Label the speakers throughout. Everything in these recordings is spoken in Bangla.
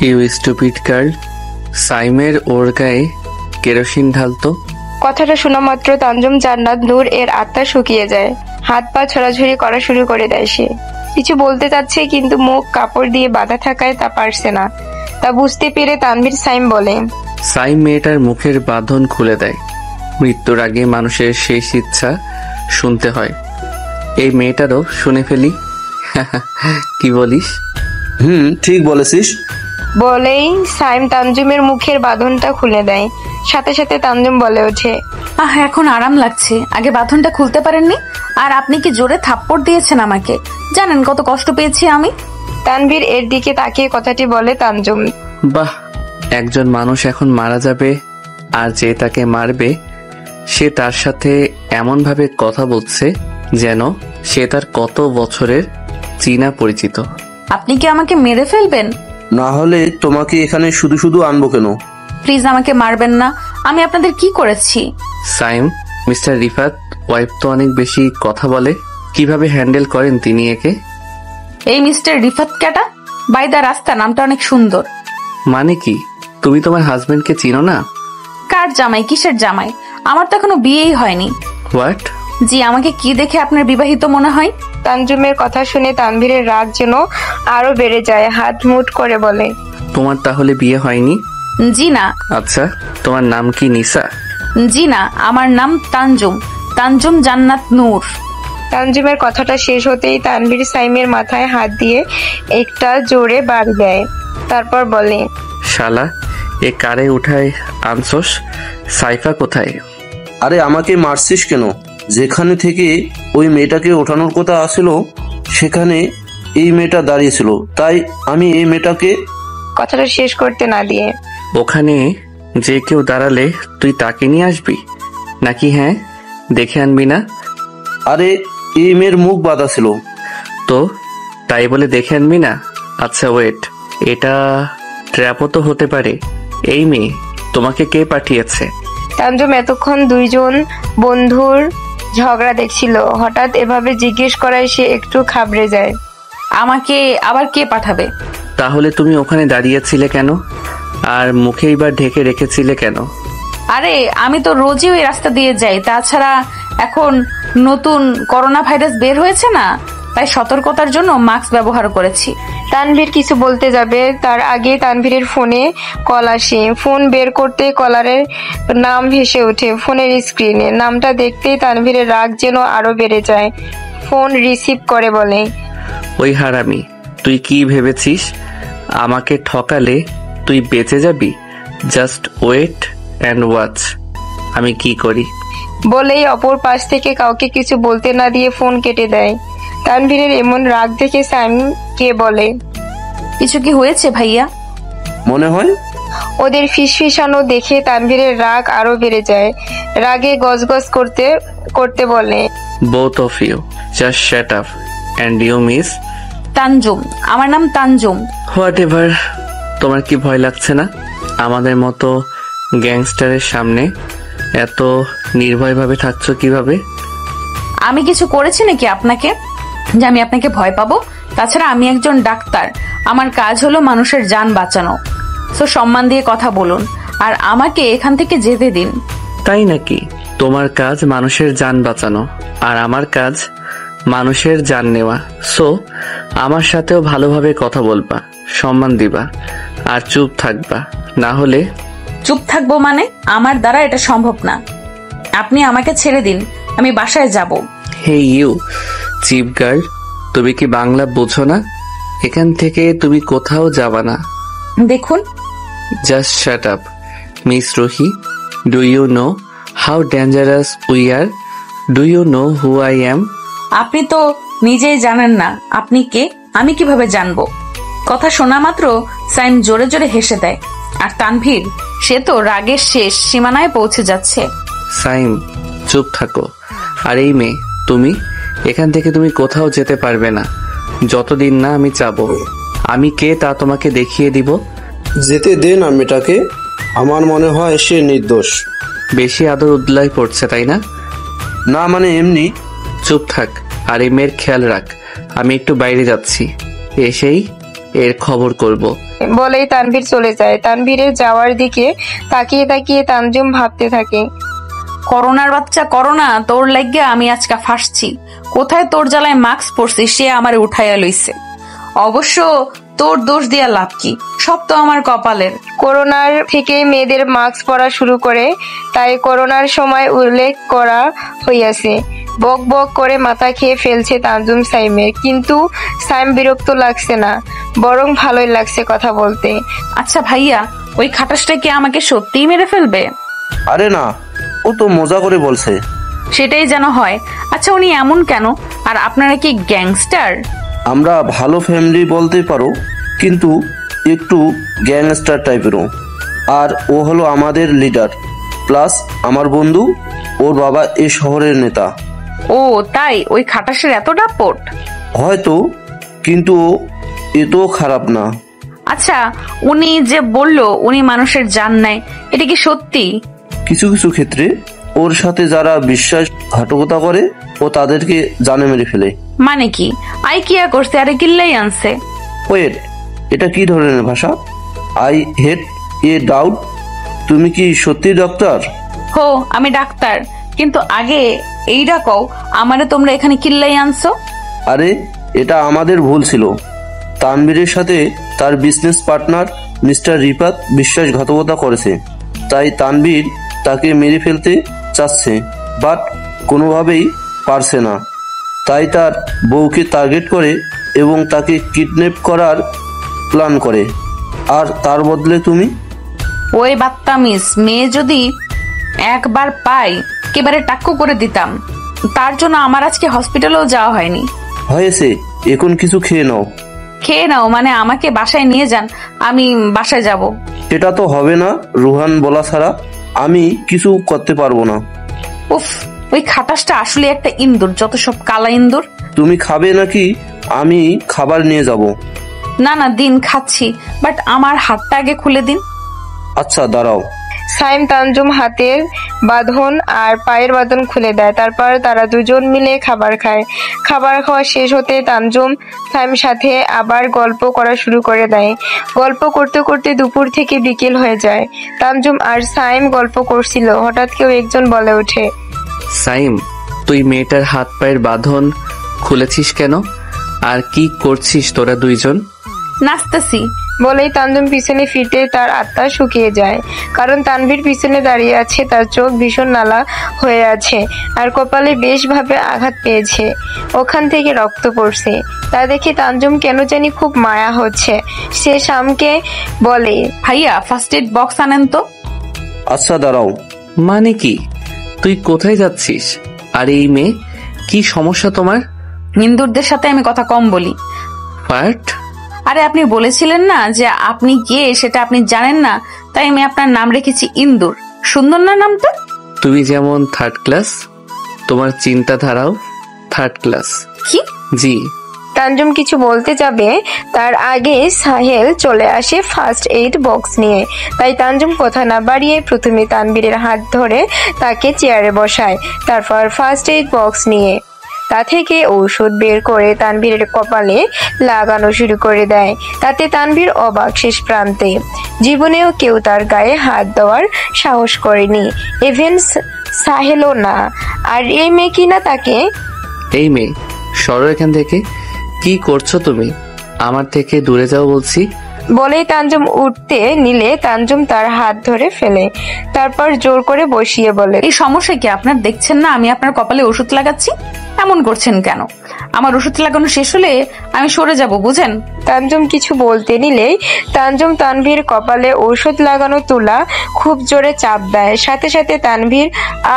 Speaker 1: You stupid girl. সাইমের ওর গায়ে কেরোসিন ঢালতো।
Speaker 2: কথাটা শোনা মাত্র তানজুম জান্নাত নূর এর আত্মা শুকিয়ে যায়। হাত পা ছড়াছড়ি করা শুরু করে দেয় সে। কিছু বলতে চাচ্ছে কিন্তু মুখ কাপড় দিয়ে বাঁধা থাকায় তা পারছে না। তা বুঝতে পেরে তানভীর সাইম বলে,
Speaker 1: সাইম মেয়েটার মুখের বাঁধন খুলে দেয়। মৃত্যুর আগে মানুষের শেষ ইচ্ছা শুনতে হয়। এই মেয়েটারও শুনে ফেলি। কি বলিস?
Speaker 3: ঠিক বলেছিস।
Speaker 2: বলেই সাইম তানজুমের মুখের বাঁধনটা খুলে দেয়। সাথে সাথে তানজুম বলে ওঠে,
Speaker 4: এখন আরাম লাগছে। আগে বাঁধনটা খুলতে পারেননি? আর আপনি কি জোরে থাপ্পড় দিয়েছেন আমাকে? জানেন কত কষ্ট পেয়েছি আমি?
Speaker 2: তানভীর এর দিকে তাকিয়ে কথাটি বলে তানজুম।
Speaker 1: বাহ, একজন মানুষ এখন মারা যাবে আর যে তাকে মারবে সে তার সাথে এমন ভাবে কথা বলছে যেন সে তার কত বছরের চীনা পরিচিত।
Speaker 4: আপনি কি আমাকে মেরে ফেলবেন?
Speaker 3: না হলে তোমাকে এখানে শুধু শুধু আনবো কেন?
Speaker 4: প্লিজ আমাকে মারবেন না। আমি আপনাদের কি করেছি?
Speaker 1: সাইম, মিস্টার রিফাত ওয়াইফ তো অনেক বেশি কথা বলে। কিভাবে হ্যান্ডেল করেন তিনি একে?
Speaker 4: এই মিস্টার রিফাত ক্যাটা? বাই দা রাস্তা নামটা অনেক সুন্দর।
Speaker 1: মানে কি? তুমি তোমার হাজবেন্ডকে চিনো না?
Speaker 4: কার জামাই? কিসের জামাই? আমার তো এখনো বিয়েই হয়নি।
Speaker 1: হোয়াট?
Speaker 4: জি, আমাকে কি দেখে আপনার বিবাহিত মনে হয়?
Speaker 2: তানজুমের কথা শুনে তানভীরের রাগ যেন আরো বেড়ে যায়। হাত মুঠ করে বলে,
Speaker 1: তোমার তাহলে বিয়ে হয়নি?
Speaker 4: জি না।
Speaker 1: আচ্ছা, তোমার নাম কি নিসা?
Speaker 4: জি না, আমার নাম তানজুম। তানজুম জান্নাত নূর।
Speaker 2: তানজুমের কথাটা শেষ হতেই তানভীর সাইমের মাথায় হাত দিয়ে একটা জোরে বাড়ি দেয়। তারপর বলে,
Speaker 1: শালা, এ কারে উঠায় আনছোস? সাইফা কোথায়?
Speaker 3: আরে আমাকে মারছিস কেন? যেখানে থেকে ওই মেয়েটাকে ওঠানোর কথা আসলো সেখানে এই মেয়েটা দাঁড়িয়েছিল, তাই আমি এই মেয়েটাকে।
Speaker 2: কথাটা শেষ করতে না দিয়ে,
Speaker 1: ওখানে যে কেউ দাঁড়ালে তুই তাকে নিয়ে আসবি নাকি? হ্যাঁ, দেখে আনবি না?
Speaker 3: আরে এই মেয়ের মুখ বাঁধা ছিল
Speaker 1: তো তাই বলে দেখে আনবি না? আচ্ছা ওয়েট, এটা ট্র্যাপও তো হতে পারে। এই মেয়ে তোমাকে কে পাঠিয়েছে?
Speaker 2: তানজুম এতক্ষণ দুইজন বন্ধুর ঝগড়া দেখছিল। হঠাৎ এভাবে জিজ্ঞেস করায় সে একটু ঘাবড়ে যায়।
Speaker 4: আমাকে আবার কে পাঠাবে?
Speaker 1: তাহলে তুমি ওখানে দাঁড়িয়েছিলে কেন? আর মুখে এবার ঢেকে রেখেছিলে কেন?
Speaker 4: আরে আমি তো রোজই ওই রাস্তা দিয়ে যাই। তাছাড়া এখন নতুন করোনা ভাইরাস বের হয়েছে না, তাই সতর্কতার জন্য মাস্ক ব্যবহার করেছি।
Speaker 2: তানভীর কিছু বলতে যাবে তার আগে তানভীরের ফোনে কল আসে। ফোন বের করতে কলারের নাম ভেসে ওঠে ফোনের স্ক্রিনে। নামটা দেখতেই তানভীরের রাগ যেন আরো বেড়ে যায়। ফোন রিসিভ করে বলে,
Speaker 1: ওই হারামি, তুই কি ভেবেছিস আমাকে ঠকালে তুই বেঁচে যাবি? জাস্ট ওয়েট অ্যান্ড ওয়াচ আমি কি করি।
Speaker 2: বলেই অপর পাশ থেকে কাউকে কিছু বলতে না দিয়ে ফোন কেটে দেয়। তানভীরের এমন রাগ দেখে সাইম কে বলে,
Speaker 4: কিছু কি হয়েছে ভাইয়া?
Speaker 3: মনে হয়।
Speaker 2: ওদের ফিসফিসানো দেখে তানভীরের রাগ আরো বেড়ে যায়। রাগে গজগজ করতে করতে বলে,
Speaker 1: both of you just shut up and you miss
Speaker 4: Tanjum. আমার নাম তানজুম।
Speaker 1: What ever. তোমার কি ভয় লাগছে না আমাদের মতো গ্যাংস্টারের সামনে? এত নির্ভয়ভাবে থাকছো কিভাবে?
Speaker 4: আমি কিছু করেছি নাকি আপনাকে যে আমি আপনাকে ভয় পাবো? তাছাড়া আমি একজন ডাক্তার। আমার কাজ হলো মানুষের জান বাঁচানো। সো সম্মান দিয়ে কথা বলুন আর আমাকে এখান থেকে যেতে দিন।
Speaker 1: তাই নাকি? তোমার কাজ মানুষের জান বাঁচানো আর আমার কাজ মানুষের জান নেওয়া। সো আমার সাথেও ভালোভাবে কথা বলবা, সম্মান দিবা আর চুপ থাকবা। না হলে?
Speaker 4: চুপ থাকবো মানে? আমার দ্বারা এটা সম্ভব না। আপনি আমাকে ছেড়ে দিন, আমি বাসায় যাব।
Speaker 1: হে ইউ চিপ গার্ল, তুমি কি বাংলা বোঝো না? এখান থেকে তুমি কোথাও যাবা না।
Speaker 4: দেখুন,
Speaker 1: just shut up miss Ruhi. Do you know how dangerous we are? Do you know who I am?
Speaker 4: আপনি তো নিজেই জানেন না আপনি কে। আমি কিভাবে জানবো? কথা শোনা মাত্র সাইম জোরে জোরে হেসে দেয়। আর তানভীর, সে তো রাগের শেষ সীমানায় পৌঁছে যাচ্ছে।
Speaker 1: সাইম চুপ থাকো। আর এই মেয়ে, তুমি এখান থেকে তুমি কোথাও যেতে পারবে না যতদিন না আমি চাবো। আমি কে তা তোমাকে দেখিয়ে দিব।
Speaker 3: যেতে দে না মেয়েটাকে, আমার মনে হয় সে নির্দোষ।
Speaker 1: বেশি আদর উদলাই পড়ছে তাই না?
Speaker 3: না মানে এমনি।
Speaker 1: চুপ থাক আর এই মেয়ের খেয়াল রাখ। আমি একটু বাইরে যাচ্ছি, এসেই এর খবর করব।
Speaker 2: বলেই তানভীর চলে যায়। তানভীরের যাওয়ার দিকে তাকিয়ে তাকিয়ে তানজুম ভাবতে থাকে।
Speaker 4: করোনার বাচ্চা করোনা, তোর লাগিয়া আমি আজকে ফাঁসছি। কোথায় তোর জ্বালায় মাস্ক পরছি সে আমারে উঠাইয়া লইছে। অবশ্য তোর দোষ দিয়া লাভ কি, সব তো আমার কপালের।
Speaker 2: করোনার থেকে মেয়েদের মাস্ক পরা শুরু করে, তাই করোনার সময় উল্লেখ করা হইয়াছে। বক বক করে মাথা খেয়ে ফেলছে তানজুম সাইমের, কিন্তু সাইম বিরক্ত লাগছে না, বরং ভালোই লাগছে কথা বলতে।
Speaker 4: আচ্ছা ভাইয়া, ওই খাটাসটা কি আমাকে সত্যিই মেরে ফেলবে?
Speaker 3: আরে না, ও তো মজা করে বলছে।
Speaker 4: সেটাই যেন হয়। আচ্ছা উনি এমন কেন? আর আপনারা কি গ্যাংস্টার?
Speaker 3: আমরা ভালো ফ্যামিলি বলতে পারো, কিন্তু একটু গ্যাংস্টার টাইপেরও। আর ও হলো আমাদের লিডার, প্লাস আমার বন্ধু, ওর বাবা এই শহরের নেতা।
Speaker 4: ও তাই? ওই খাটাসের এত দাপট?
Speaker 3: হয়তো, কিন্তু ও এতও খারাপ না।
Speaker 4: আচ্ছা উনি যে বলল উনি মানুষের জান নেয়, এটা কি সত্যি?
Speaker 3: কিছু কিছু ক্ষেত্রে ওর সাথে যারা বিশ্বাসঘাতকতা করে ও তাদেরকে জানে মেরে ফেলে।
Speaker 4: মানে কি? আই কিয়া করছে আরে কিল্লাই আনছে?
Speaker 3: ওয়েট, এটা কি ধরনের ভাষা? I head A doubt. তুমি কি সত্যি ডক্টর?
Speaker 4: হো, আমি ডাক্তার, কিন্তু আগে এইটা কও, আমারে তোমরা এখানে কিল্লাই আনছো?
Speaker 3: আরে এটা আমাদের ভুল ছিল। তানবীরের সাথে তার বিজনেস পার্টনার মিস্টার রিপাত বিশ্বাসঘাতকতা করেছে, তাই তানবীর তাকে মেরে ফেলতে চাচ্ছে, বাট কোনোভাবেই পারছে না। তাই তার বউকে টার্গেট করে এবং তাকে কিডন্যাপ করার প্ল্যান করে। আর তার বদলে তুমি?
Speaker 4: ওই বাত্তামিস মেয়ে যদি একবার পাই একেবারে টাক্কু করে দিতাম। তার জন্য আমার আজকে হসপিটালেও যাওয়া হয়নি।
Speaker 3: হয়েছে, এখন কিছু খেয়ে নাও।
Speaker 4: খেয়ে নাও মানে আমাকে বাসায় নিয়ে যান, আমি বাসায় যাব।
Speaker 3: সেটা তো হবে না, রুহান বলা ছাড়া আমি কিছু করতে পারবো না।
Speaker 4: উফ, ওই খাটাসটা আসলে একটা ইন্দুর, যত সব কালা ইন্দুর।
Speaker 3: তুমি খাবে নাকি আমি খাবার নিয়ে যাব?
Speaker 4: না না দিন, খাচ্ছি, বাট আমার হাতটা আগে খুলে দিন।
Speaker 3: আচ্ছা দাঁড়াও।
Speaker 2: সাইম তানজুম হাতের বাঁধন আর পায়ের বাঁধন খুলে দেয়। তারপর তারা দুজন মিলে খাবার খায়। খাবার খাওয়া শেষ হতে তানজুম সাইম সাথে আবার গল্প করা শুরু করে দেয়। গল্প করতে করতে দুপুর থেকে বিকেল হয়ে যায়। তানজুম আর সাইম গল্প করছিল, হঠাৎ কেউ একজন বলে ওঠে,
Speaker 1: সাইম, তুই মেয়েটার হাত পায়ের বাঁধন খুলেছিস কেন? আর কি করছিস তোরা দুইজন?
Speaker 4: নাচতেছি।
Speaker 2: বলেই তানজুম পিছনে ফিরতে তার আত্মা শুকিয়ে যায়, কারণ তানভীর পিছনে দাঁড়িয়ে আছে, তার চোখ ভীষণ নালা হয়ে আছে আর কপালে বেশ ভাবে আঘাত পেয়েছে, ওখান থেকে রক্ত পড়ছে। তা দেখে তানজুম কেন জানি খুব মায়া হচ্ছে। সে শামকে বলে,
Speaker 4: ভাইয়া ফার্স্ট এড বক্স আনেন তো।
Speaker 3: আচ্ছা দাঁড়াও।
Speaker 1: মানে কি? তুই কোথায় যাচ্ছিস? আর এই মেয়ে, কি সমস্যা তোমার?
Speaker 4: ইন্দুরদের সাথে আমি কথা কম বলি।
Speaker 1: পার্ট?
Speaker 4: আরে আপনি বলেছিলেন না যে আপনি কে সেটা আপনি জানেন না, তাই আমি আপনার নাম রেখেছি ইন্দুর। সুন্দর না নামটা?
Speaker 1: তুমি যেমন থার্ড ক্লাস, তোমার চিন্তাধারাও থার্ড ক্লাস।
Speaker 4: কি?
Speaker 1: জি।
Speaker 2: তানজুম কিছু বলতে যাবে, তার আগে সাহেল চলে আসে ফার্স্ট এইড বক্স নিয়ে। তাই তানজুম কথা না বাড়িয়ে প্রথমে তানবীরের হাত ধরে তাকে চেয়ারে বসায়, তারপর ফার্স্ট এইড বক্স নিয়ে তা থেকে ঔষধ বের করে তানভীরের কপালে লাগানো শুরু করে দেয়। তাতে তানভীর অবাক শেষ প্রান্তে। জীবনেও কেউ তার গায়ে হাত দেওয়ার সাহস করেনি, ইভেন সাহেলও না। আর এই মেয়ে কিনা তাকে,
Speaker 1: এই মেয়ে, সরো এখান থেকে। কি করছো তুমি? আমার থেকে দূরে যাও বলছি।
Speaker 2: বলেই তানজুম উঠতে নিলে তানজুম তার হাত ধরে ফেলে, তারপর জোর করে বসিয়ে বলে,
Speaker 4: এই সমস্যা কি আপনার? দেখছেন না আমি আপনার কপালে ওষুধ লাগাচ্ছি, এমন করছেন কেন? আমার ওষুধ লাগানো শেষ হলে আমি সরে যাব, বুঝেন?
Speaker 2: তানজুম কিছু বলতে নিলেই তানজুম তানভীর কপালে ঔষধ লাগানো তুলা খুব জোরে চাপ দেয়। সাথে সাথে তানভীর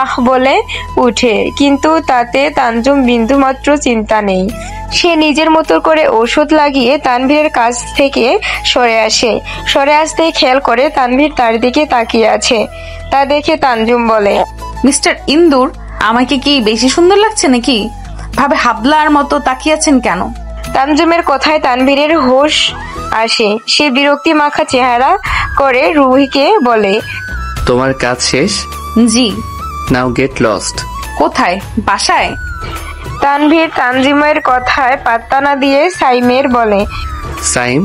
Speaker 2: আহ বলে উঠে, কিন্তু তাতে তানজুম বিন্দুমাত্র চিন্তা নেই। সে নিজের মতো করে ঔষধ লাগিয়ে তানভীরের কাছ থেকে সরে আসে। সরে আসতে খেয়াল করে তানভীর তার দিকে তাকিয়ে আছে। তা দেখে তানজুম বলে,
Speaker 4: মিস্টার ইন্দুর, আমাকে কি বেশি সুন্দর লাগছে নাকি? ভাবে হাবলার মতো তাকিয়েছেন কেন?
Speaker 2: তানজুমের কথায় তানভীরের হোশ আসে। সে বিরক্তি মাখা চেহারা করে রুহিকে বলে,
Speaker 1: তোমার কাজ শেষ?
Speaker 4: জি।
Speaker 1: Now get lost.
Speaker 4: কোথায়? বাসায়?
Speaker 2: তানভীর তানজিমের কথায় পাত্তা না দিয়ে সাইমের বলে,
Speaker 1: সাইম,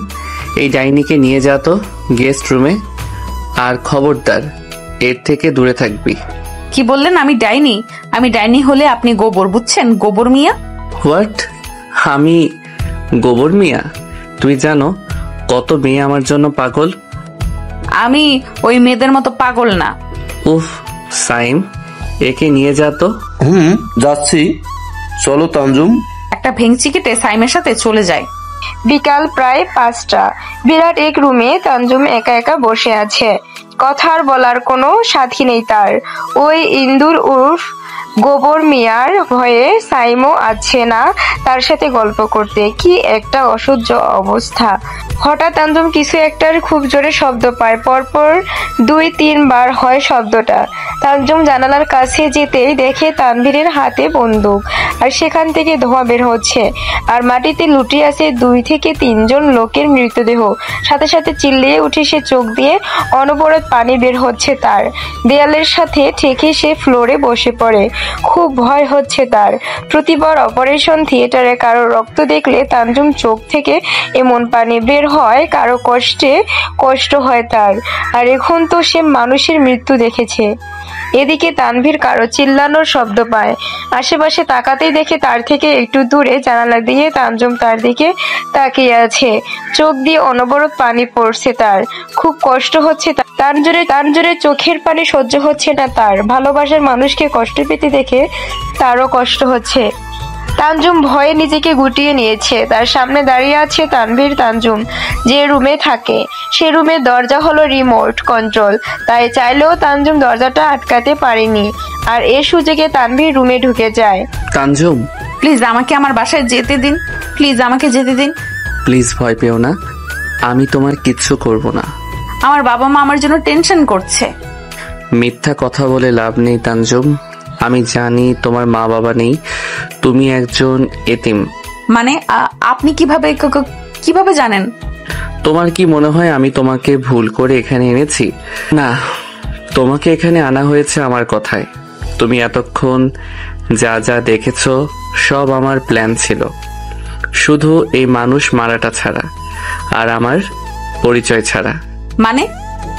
Speaker 1: এই ডাইনিকে নিয়ে যা তো গেস্ট রুমে, আর খবরদার এর থেকে দূরে থাকবি।
Speaker 4: কি বললেন? আমি ডাইনি? আমি ডাইনি হলে আপনি গোবর, বুঝছেন? গোবর মিয়া।
Speaker 1: হোয়াট? আমি গোবর মিয়া? তুই জানো কত মেয়ে আমার জন্য পাগল?
Speaker 4: আমি ওই মেয়েদের মতো পাগল না।
Speaker 1: উফ সাইম, একে নিয়ে যা তো।
Speaker 3: যাচ্ছি, চলো তানজুম।
Speaker 4: একটা ভেংচি কেটে সাইমের সাথে চলে যায়।
Speaker 2: বিকাল প্রায় 5টা। বিরাট এক রুমে তানজুম একা একা বসে আছে। কথার বলার কোনো সাথী নেই তার। ওই ইন্দুর উর্ফ গোবর মিয়ার ভয়ে সাইমও আছে না তার সাথে গল্প করতে। কি একটা অসহ্য অবস্থা। হঠাৎ তানজুম কিছু একটার খুব জোরে শব্দ পায়। পরপর 2-3 বার হয় শব্দটা। তানজুম জানালার কাছে যেতেই দেখে তানভীরের হাতে বন্দুক, আর সেখান থেকে ধোঁয়া বের হচ্ছে, আর মাটিতে লুটিয়ে আছে 2 থেকে 3 জন লোকের মৃতদেহ। সাথে সাথে চিল্লিয়ে উঠে সে চোখ দিয়ে অনবরত পানি বের হচ্ছে তার। দেয়ালের সাথে ঠেকে সে ফ্লোরে বসে পড়ে। খুব ভয় হচ্ছে তার। প্রতিবার অপারেশন থিয়েটারে কারো রক্ত দেখলে তানজুম চোখ থেকে এমন পানি বের হয়, কারো কষ্ট হয় তার। আর এখন তো সে মানুষের মৃত্যু দেখেছে। এদিকে তানভীর কারো চিল্লানোর শব্দ পায়। আশেপাশে তাকাতেই দেখে তার থেকে একটু দূরে জানালা দিয়ে তানজুম তার দিকে তাকিয়ে আছে। চোখ দিয়ে অনবরত পানি পড়ছে তার। খুব কষ্ট হচ্ছে তার জোরে চোখের পানি সহ্য হচ্ছে না তার। ভালোবাসার মানুষকে কষ্ট পেতে দেখে তারও কষ্ট হচ্ছে। তানজুম ভয়ে নিজেকে গুটিয়ে নিয়েছে। তার সামনে দাঁড়িয়ে আছে তানভীর। তানজুম যে রুমে থাকে সে রুমের দরজা হলো রিমোট কন্ট্রোল, তাই চাইলেও তানজুম দরজাটা আটকাতে পারেনি। আর এ সুযোগে তানভীর রুমে ঢুকে যায়।
Speaker 1: তানজুম
Speaker 4: প্লিজ আমাকে আমার বাসায় যেতে দিন, প্লিজ আমাকে যেতে দিন।
Speaker 1: প্লিজ ভয় পেও না, আমি তোমার কিচ্ছু করব না।
Speaker 4: আমার বাবা মা আমার জন্য টেনশন করছে।
Speaker 1: মিথ্যা কথা বলে লাভ নেই তানজুম। আমি জানি তোমার মা বাবা নেই, তুমি একজন এতিম।
Speaker 4: মানে আপনি কিভাবে জানেন?
Speaker 1: তোমার কি মনে হয় আমি তোমাকে ভুল করে এখানে এনেছি? না, তোমাকে এখানে আনা হয়েছে আমার কথায়। তুমি এতক্ষণ যা যা দেখেছো সব আমার প্ল্যান ছিল, শুধু এই মানুষ মারাটা ছাড়া আর আমার পরিচয় ছাড়া।
Speaker 4: মানে?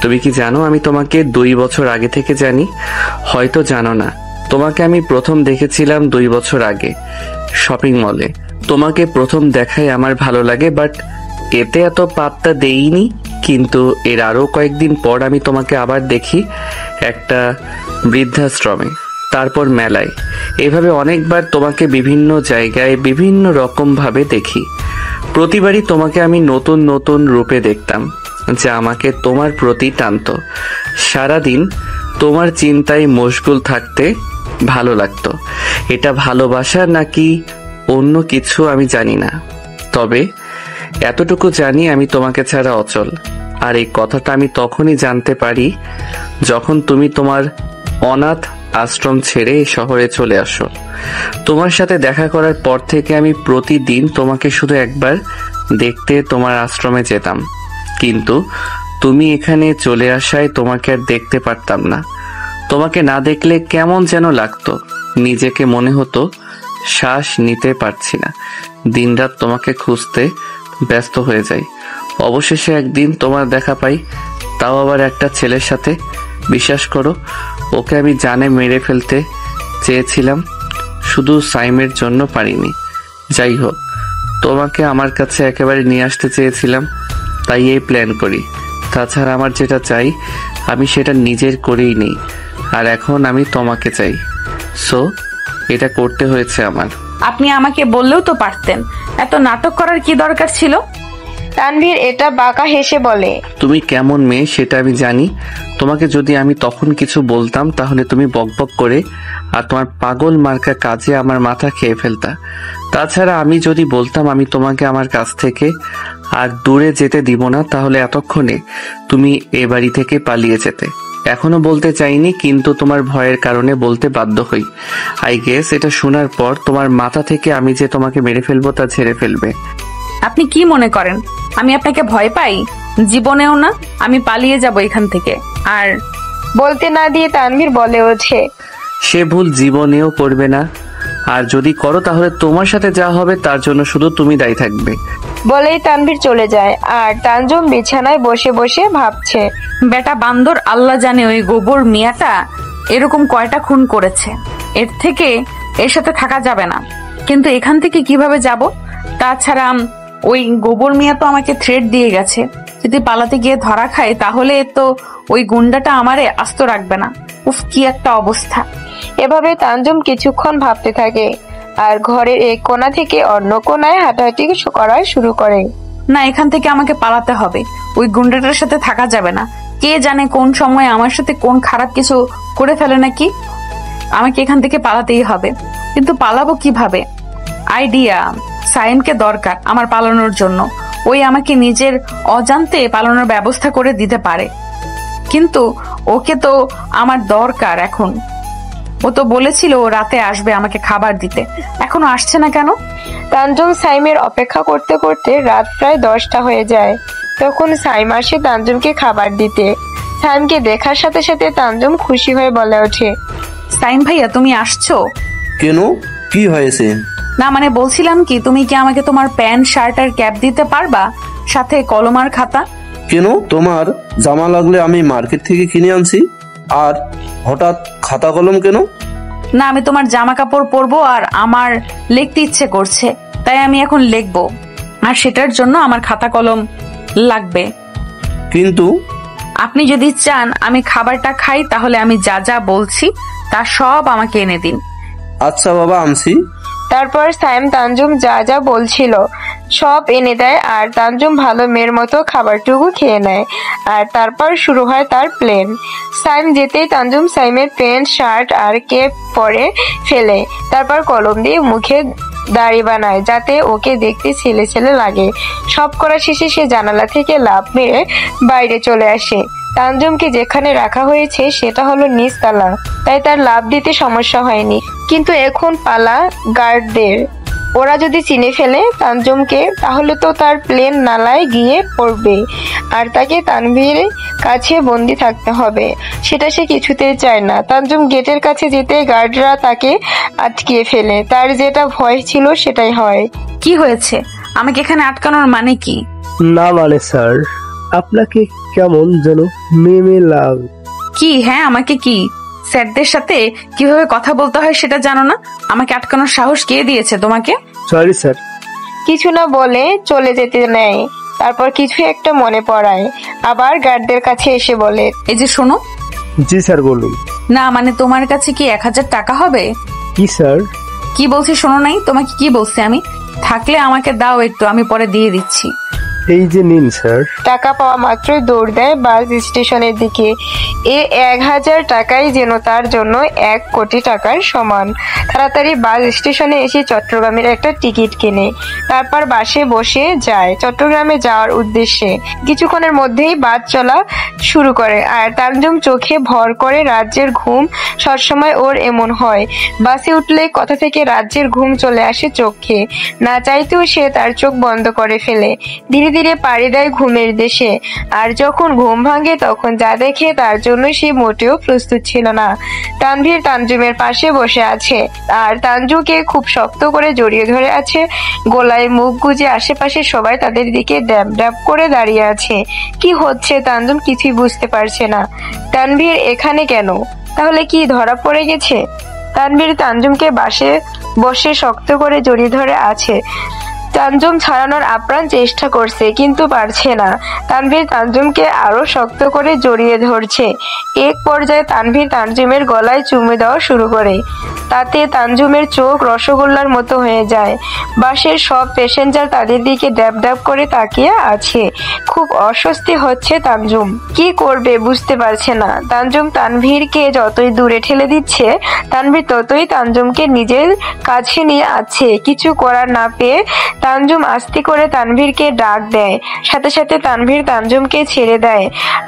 Speaker 1: তুমি কি জানো আমি তোমাকে 2 বছর আগে থেকে জানি? হয়তো জানো না। তোমাকে আমি প্রথম দেখেছিলাম 2 বছর আগে শপিং মলে। তোমাকে প্রথম দেখায় আমার ভালো লাগে, বাট এতে এত পাত্তা দেইনি। কিন্তু এর আরো কয়েকদিন পর আমি তোমাকে আবার দেখি একটা বৃদ্ধাশ্রমে, তারপর মেলায়। এভাবে অনেকবার তোমাকে বিভিন্ন জায়গায় বিভিন্ন রকম ভাবে দেখি। প্রতিবারই তোমাকে আমি নতুন নতুন রূপে দেখতাম, যা আমাকে তোমার প্রতি টানত। সারাদিন তোমার চিন্তায় মশগুল থাকতে ভালো লাগতো। এটা ভালোবাসা নাকি অন্য কিছু আমি জানি না, তবে এতটুকু জানি আমি তোমাকে ছাড়া অচল। আর এই কথাটা আমি তখনই জানতে পারি যখন তুমি তোমার অনাথ আশ্রম ছেড়ে এই শহরে চলে আসো। তোমার সাথে দেখা করার পর থেকে আমি প্রতিদিন তোমাকে শুধু একবার দেখতে তোমার আশ্রমে যেতাম, কিন্তু তুমি এখানে চলে আসায় তোমাকে আর দেখতে পারতাম না। তোমাকে না দেখলে কেমন যেন লাগতো, নিজেকে মনে হতো শ্বাস নিতে পারছি না। দিনরাত তোমাকে খুঁজতে ব্যস্ত হয়ে যাই। অবশেষে একদিন তোমার দেখা পাই, তাও আবার একটা ছেলের সাথে। বিশ্বাস করো, ওকে আমি জানে মেরে ফেলতে চেয়েছিলাম, শুধু সাইমের জন্য পারিনি। যাই হোক, তোমাকে আমার কাছে একেবারে নিয়ে আসতে চেয়েছিলাম, তাই এই প্ল্যান করি। তাছাড়া আমার যেটা চাই আমি সেটা নিজের করেই নেই, আর এখন আমি তোমাকে চাই। সো এটা করতে হয়েছে আমার।
Speaker 4: আপনি আমাকে বললেও তো পারতেন, এত নাটক করার কি দরকার ছিল?
Speaker 2: তানভীর এটা বাঁকা হেসে বলে,
Speaker 1: তুমি কেমন মেয়ে সেটা আমি জানি। তোমাকে যদি আমি তখন কিছু বলতাম তাহলে তুমি বকবক করে আর তোমার পাগল মার্কা কাজে আমার মাথা খেয়ে ফেলতা। তাছাড়া আমি যদি বলতাম আমি তোমাকে আমার কাছ থেকে আর দূরে যেতে দিব না, তাহলে এতক্ষণে তুমি এ বাড়ি থেকে পালিয়ে যেতে। এখনো বলতে চাইনি, কিন্তু তোমার ভয়ের কারণে বলতে বাধ্য হই। আই গেস এটা শোনার পর তোমার মাথা থেকে আমি যে তোমাকে মেরে ফেলবো তা ঝেড়ে ফেলবে।
Speaker 4: আপনি কি মনে করেন আমি আপনাকে ভয় পাই? জীবনেও না। আমি পালিয়ে যাব এখান থেকে। আর
Speaker 2: বলতে না দিয়ে তানভীর বলে ওঠে,
Speaker 1: সে ভুল জীবনেও করবে না, আর যদি করো তাহলে তোমার সাথে যা হবে তার জন্য শুধু তুমি দায়ী থাকবে।
Speaker 2: বলেই তানভীর চলে যায় আর তানজুম বিছানায় বসে বসে ভাবছে।
Speaker 4: বেটা বান্দর, আল্লাহ জানে ওই গোবর মিয়াটা এরকম কয়টা খুন করেছে। এর থেকে এর সাথে থাকা যাবে না, কিন্তু এখান থেকে কিভাবে যাব? তাছাড়া ওই গোবর মিয়া তো আমাকে থ্রেট দিয়ে গেছে, যদি পালাতে গিয়ে ধরা খায় তাহলে তো ওই গুন্ডাটা আমারে আস্ত রাখবে না। উফ, কি একটা অবস্থা।
Speaker 2: এভাবে তানজুম কিছুক্ষণ ভাবতে থাকে আর ঘরের এক কোণা থেকে অন্য কোণায় হাঁটাহাঁটি করা শুরু করে।
Speaker 4: না, এখান থেকে আমাকে পালাতে হবে, ওই গুন্ডাটার সাথে থাকা যাবে না। কে জানে কোন সময় আমার সাথে কোন খারাপ কিছু করে ফেলে নাকি। আমাকে এখান থেকে পালাতেই হবে, কিন্তু পালাবো কিভাবে? আইডিয়া, সাইমকে দরকার আমার পালানোর জন্য। ওই আমাকে নিজের অজান্তে পালানোর ব্যবস্থা করে দিতে পারে, কিন্তু ওকে তো আমার দরকার এখন। ও তো বলেছিল ও রাতে আসবে আমাকে খাবার দিতে, এখনো আসছে না কেন?
Speaker 2: তানজুম সাইমের অপেক্ষা করতে করতে রাত প্রায় 10টা হয়ে যায়। তখন সাইম আসে তানজুমকে খাবার দিতে। সাইমকে দেখার সাথে সাথে তানজুম খুশি হয়ে বলে ওঠে,
Speaker 4: সাইম ভাইয়া, তুমি আসছো?
Speaker 3: কেন, কি হয়েছে?
Speaker 4: না মানে বলছিলাম কি, তুমি কি আমাকে তোমার প্যান্ট শার্ট আর ক্যাপ দিতে পারবা, সাথে কলম আর খাতা?
Speaker 3: কেন, তোমার জামা লাগলে আমি মার্কেট থেকে কিনে আনছি, আর হঠাৎ খাতা কলম কেন?
Speaker 4: না, আমি তোমার জামা কাপড় পরবো আর আমার লিখতে ইচ্ছে করছে, তাই আমি এখন লিখবো, আর সেটার জন্য আমার খাতা কলম লাগবে।
Speaker 3: কিন্তু
Speaker 4: আপনি যদি চান আমি খাবারটা খাই, তাহলে আমি যা যা বলছি তা সব আমাকে এনে দিন।
Speaker 3: আচ্ছা বাবা, আনছি।
Speaker 2: তারপর সাইম তানজুম যা যা বলছিল সব এনে দেয় আর তানজুম ভালো মেয়ের মতো খাবারটুকু খেয়ে নেয়। আর তারপর শুরু হয় তার প্লেন। সাইম যেতেই তানজুম সাইমের প্যান্ট শার্ট আর কেপ পরে ফেলে, তারপর কলম দিয়ে মুখে দাড়ি বানায় যাতে ওকে দেখতে ছেলে ছেলে লাগে। সব করা শেষে সে জানালা থেকে লাফ মেরে বাইরে চলে আসে। তানজুমকে যেখানে রাখা হয়েছে সেটা হলো নিচতলা, তাই তার লাফ দিতে সমস্যা হয়নি। কিন্তু এখন পালা গার্ডদের। ওরা যদি চিনে ফেলে তানজুমকে, তাহলে তো তার প্লেন নালায় গিয়ে পড়বে আর তাকে তানভীরের কাছে বন্দি থাকতে হবে। সেটা সে কিছুতেই চায় না। তানজুম গেটের কাছে যেতে গার্ডরা তাকে আটকিয়ে ফেলে। তার যেটা ভয় ছিল সেটাই হয়।
Speaker 4: কি হয়েছে? আমাকে এখানে আটকানোর মানে কি?
Speaker 5: না মানে স্যার, আপনাকে কেমন যেন মেয়ে লাগ।
Speaker 4: কি? হ্যাঁ, আমাকে কি স্যারদের সাথে কিভাবে কথা বলতে হয় সেটা জানো না? আমাকে আটকানোর সাহস কে দিয়েছে তোমাকে?
Speaker 5: Sorry sir.
Speaker 2: কিছু না বলে চলে যেতে নেয়, তারপর কিছু একটা মনে পড়ায়, আবার গার্ডদের কাছে এসে বলে,
Speaker 4: এই যে শোনো।
Speaker 5: জি স্যার, বলুন।
Speaker 4: না মানে তোমার কাছে কি 1000 টাকা হবে?
Speaker 5: কি স্যার?
Speaker 4: কি বলছি শোনো নাই? তোমাকে কি বলছি আমি? থাকলে আমাকে দাও একটু, আমি পরে দিয়ে দিচ্ছি।
Speaker 5: এই যে নিন স্যার।
Speaker 2: টাকা পাওয়া মাত্রই দৌড় দেয় বাস স্টেশনের দিকে। এ 1000 টাকাই যেন তার জন্য 1 কোটি টাকার সমান। তাড়াতাড়ি বাস স্টেশনে এসে চট্টগ্রামের একটা টিকিট কিনে তারপর বাসে বসে যায় চট্টগ্রামে যাওয়ার উদ্দেশ্যে। কিছুক্ষণের মধ্যেই বাস চলা শুরু করে আর তানজুম চোখে ভর করে। রাজ্যের ঘুম সবসময় ওর এমন হয়, বাসে উঠলে কথা থেকে রাজ্যের ঘুম চলে আসে চোখে। না চাইতেও সে তার চোখ বন্ধ করে ফেলে। ধীরে ধীরে পাড়ি দেয় ঘুমের দেশে। আর যখন ঘুম ভাঙে তখন যা দেখে তার জন্য সে মোটেও প্রস্তুত ছিল না। তানভীর তানজুমের পাশে বসে আছে আর তানজুকে খুব শক্ত করে জড়িয়ে ধরে আছে। গলায় মুখ গুজে আশেপাশে সবাই তাদের দিকে ড্যাব ড্যাব করে দাঁড়িয়ে আছে। কি হচ্ছে তানজুম কিছুই বুঝতে পারছে না। তানভীর এখানে কেন? তাহলে কি ধরা পড়ে গেছে? তানভীর তানজুমকে বাসে বসে শক্ত করে জড়িয়ে ধরে আছে। তানজুম ছাড়ানোর আপ্রাণ চেষ্টা করছে কিন্তু পারছে না। তানভীর তানজুমকে আরো শক্ত করে জড়িয়ে ধরছে। এক পর্যায়ে তানভীর তানজুমের গলায় চুমু দেওয়া শুরু করে। তাতে তানজুমের চোখ রসগোল্লার মতো হয়ে যায়। বাসের সব প্যাসেঞ্জার তাদের দিকে ড্যাব ড্যাব করে তাকিয়ে আছে। খুব অস্বস্তি হচ্ছে তানজুম। কি করবে বুঝতে পারছে না। তানজুম তানভীরকে যতই দূরে ঠেলে দিচ্ছে, তানভীর ততই তানজুমকে নিজের কাছে নিয়ে আছে। কিছু করার না পেয়ে তানজুম আস্তে করে তানভীরকে ডাক দেয়। সাথে সাথে তানভীর তানজুমকে ছেড়ে দেয়।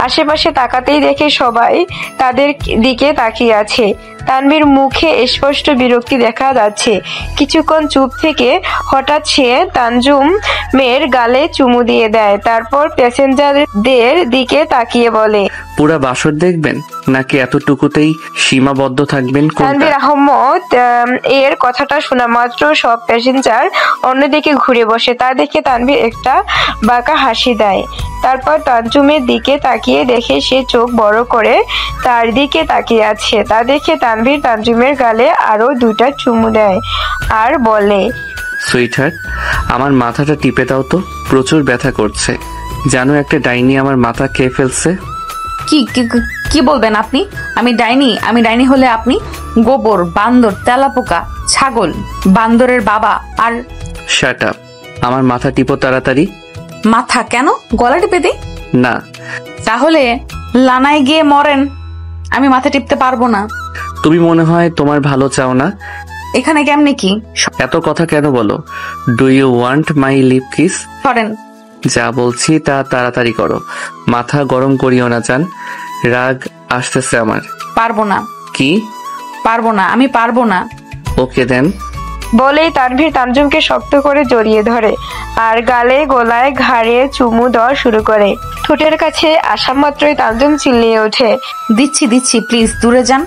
Speaker 2: আশেপাশে তাকাতেই দেখে সবাই তাদের দিকে তাকিয়ে আছে। তানভীর মুখে স্পষ্ট বিরক্তি দেখা যাচ্ছে। কিছুক্ষণ চুপ থেকে হঠাৎ সে তানজুমের গালে চুমু দিয়ে দেয়, তারপর প্যাসেঞ্জারদের দিকে তাকিয়ে বলে,
Speaker 1: পুরা বাসর দেখবেন নাকি এতটুকুতেই সীমাবদ্ধ থাকবেন?
Speaker 2: তানভীর আহমদ এর কথাটা শোনা মাত্র সব প্যাসেঞ্জার অন্যদিকে ঘুরে বসে। তা দেখে তানভীর একটা বাঁকা হাসি দেয়, তারপর তানজুমের দিকে তাকিয়ে দেখে সে চোখ বড় করে তার দিকে তাকিয়ে আছে। তা দেখে তানভীর তানজুমের গালে আরো 2টা চুমু দেয় আর বলে,
Speaker 1: সুইটহার্ট, আমার মাথাটা টিপে দাও তো, প্রচুর ব্যথা করছে। জানো একটা ডাইনি আমার মাথা খেয়ে ফেলছে।
Speaker 4: কি কি বলবেন আপনি? আমি ডাইনি হলে আপনি গোবর, বান্দর, তেলাপোকা, ছাগল, বান্দরের বাবা। আর
Speaker 1: শাট আপ, আমার মাথা টিপো তাড়াতাড়ি।
Speaker 4: মাথা কেন? গলা টিপে দিই?
Speaker 1: না।
Speaker 4: তাহলে লানায় গিয়ে মরেন, আমি মাথা টিপতে পারবো না।
Speaker 1: তুমি মনে হয় তোমার ভালো চাও না।
Speaker 4: এখানে কেমনে কি?
Speaker 1: এত কথা কেন বলো? Do you want my lip kiss?
Speaker 4: সরেন।
Speaker 1: যা বলছি তা তাড়াতাড়ি করো, মাথা গরম করিও না জান, রাগ আসতেছে আমার।
Speaker 4: পারবো না।
Speaker 1: কি?
Speaker 4: পারবো না, আমি পারবো না।
Speaker 1: ওকে দেন।
Speaker 2: বলেই তানভীর তানজুমকে শক্ত করে জড়িয়ে ধরে আর গালে, গলায়, ঘাড়ে চুমু দেওয়া শুরু করে। ঠোঁটের কাছে আসা মাত্রই তানজুম চিল্লিয়ে ওঠে,
Speaker 4: দিচ্ছি প্লিজ, দূরে যান।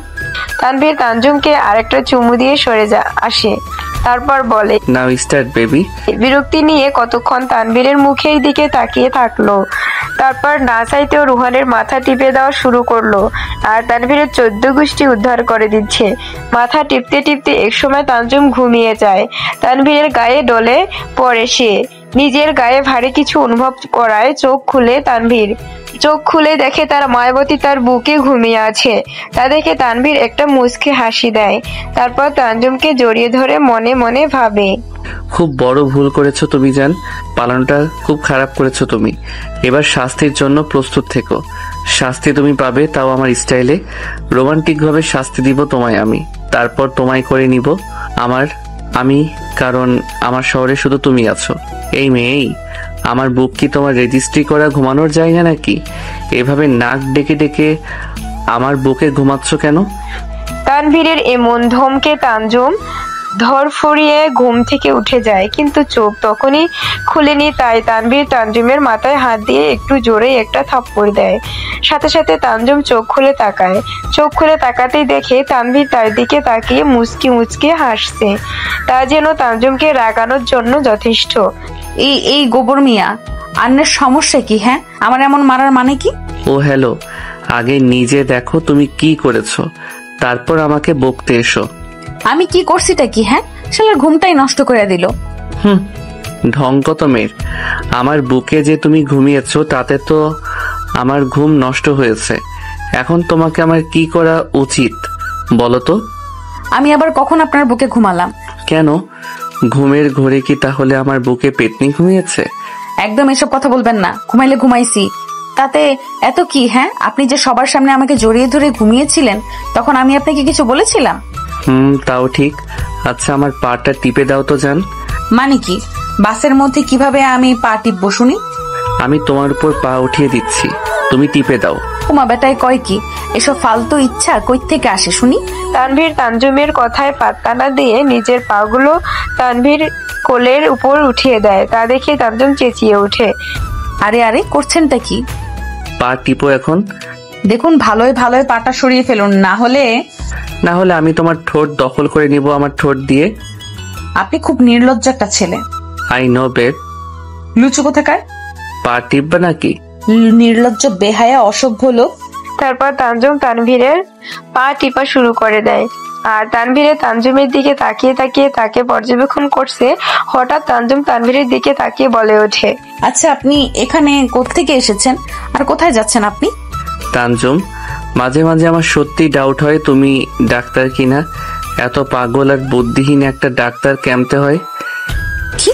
Speaker 2: তানভীর তানজুমকে আরেকটা চুমু দিয়ে সরে আসে, তারপর বলে,
Speaker 1: নাও স্টার্ট বেবি।
Speaker 2: বিরক্তি নিয়ে কতক্ষণ তানভীরের মুখের দিকে তাকিয়ে থাকলো, তারপর না চাইতেও রুহানের মাথা টিপে দেওয়া শুরু করলো আর তানভীরের 14 গোষ্ঠী উদ্ধার করে দিচ্ছে। মাথা টিপতে টিপতে একসময় তানজুম ঘুমিয়ে যায়। তানভীরের গায়ে ডলে পড়ে সে, নিজের গায়ে ভারী কিছু অনুভব করায় চোখ খুলে তানভীর। চোখ খুলে দেখে তার মায়াবতী তার বুকে ঘুমিয়ে আছে। তা দেখে তানভীর একটা মুচকি হাসি দেয়, তারপর তানজুমকে জড়িয়ে ধরে মনে মনে ভাবে,
Speaker 1: খুব বড় ভুল করেছো তুমি জান, পালনটা খুব খারাপ করেছো তুমি। এবার শাস্তির জন্য প্রস্তুত থেকো। শাস্তি তুমি পাবে, তাও আমার স্টাইলে। রোমান্টিক ভাবে শাস্তি দিব তোমায় আমি, তারপর তোমায় করে নিব আমি, কারণ আমার শহরে শুধু তুমি আছো। এই মেয়েই, আমার বুক কি তোমার রেজিস্ট্রি করা ঘুমানোর জায়গা নাকি? এভাবে নাক ডেকে ডেকে আমার বুকে ঘুমাচ্ছ কেন?
Speaker 2: তানভীরের এমন ধমকে তানজুম ধরফড়িয়ে ঘুম থেকে উঠে যায়, কিন্তু চোখ তখনই খুলেনি। তাই তানভীর তানজুমের মাথায় হাত দিয়ে একটু জোরে একটা থাপ্পড় দেয়। সাথে সাথে তানজুম চোখ খুলে তাকায়। চোখ খুলে তাকাতেই দেখে তানভীর তার দিকে তাকিয়ে মুচকি মুচকি হাসছে। তা যেন তানজুমকে রাগানোর জন্য যথেষ্ট।
Speaker 4: এই গোবর মিয়া, আন্নের সমস্যা কি? হ্যাঁ, আমার এমন মারার মানে কি?
Speaker 1: ও হ্যালো, আগে নিজে দেখো তুমি কি করেছো, তারপর আমাকে বকতে এসো।
Speaker 4: আমি কি করছিটা কি? হ্যাঁ, শালার ঘুমটাই নষ্ট করে দিল।
Speaker 1: ঢং কত মেয়ের। আমার বুকে যে তুমি ঘুমিয়েছো তাতে তো আমার ঘুম নষ্ট হয়েছে। এখন তোমাকে আমার কি করা উচিত বলো তো?
Speaker 4: আমি আবার কখন আপনার বুকে ঘুমালাম?
Speaker 1: কেন, ঘুমের ঘোরে কি তাহলে আমার বুকে পেতনি ঘুমিয়েছে?
Speaker 4: একদম এসব কথা বলবেন না। ঘুমাইলে ঘুমাইছি, তাতে এত কি? হ্যাঁ, আপনি যে সবার সামনে আমাকে জড়িয়ে ধরে ঘুমিয়েছিলেন, তখন আমি আপনাকে কিছু বলেছিলাম?
Speaker 1: তাও ঠিক। আচ্ছা, আমার পাটা টিপে দাও তো জান।
Speaker 4: মানে কি? বাসের মধ্যে কিভাবে আমি পা টিপবো শুনি?
Speaker 1: আমি তোমার উপর পা উঠিয়ে দিচ্ছি, তুমি টিপে দাও।
Speaker 4: উমা বেটায় কয় কি? এসব ফালতু ইচ্ছা কই থেকে আসে শুনি?
Speaker 2: তানভীর তানজুমের কথায় পাত্তা না দিয়ে নিজের পাগুলো তানভীর কোলের উপর উঠিয়ে দেয়। তা দেখে তানজুম চেঁচিয়ে ওঠে,
Speaker 4: আরে করছেনটা কি?
Speaker 1: পা টিপো এখন।
Speaker 4: দেখুন, ভালোই পাটা সরিয়ে ফেলুন, না হলে
Speaker 1: আমি তোমার ঠোঁট দখল করে নিব আমার ঠোঁট দিয়ে।
Speaker 4: আপনি খুব নির্লজ্জ একটা ছেলে।
Speaker 1: I know babe.
Speaker 4: লুচু কোথাকার?
Speaker 1: পা টিপবে নাকি?
Speaker 4: নির্লজ্জ, বেহায়া, অসভ্য লোক।
Speaker 2: তারপর তানজুম তানভীরের পা টিপা শুরু করে দেয় আর তানভীরের তানজুমের দিকে তাকিয়ে তাকিয়ে তাকে পর্যবেক্ষণ করছে। হঠাৎ তানজুম তানভীরের দিকে তাকিয়ে বলে ওঠে,
Speaker 4: আচ্ছা, আপনি এখানে কোত্থেকে এসেছেন আর কোথায় যাচ্ছেন আপনি?
Speaker 1: তানজুম, মাঝে মাঝে আমার সত্যি ডাউট হয় তুমি ডাক্তার কিনা। এত পাগল আর বুদ্ধিহীন একটা ডাক্তার কেমতে হয়?
Speaker 4: কি?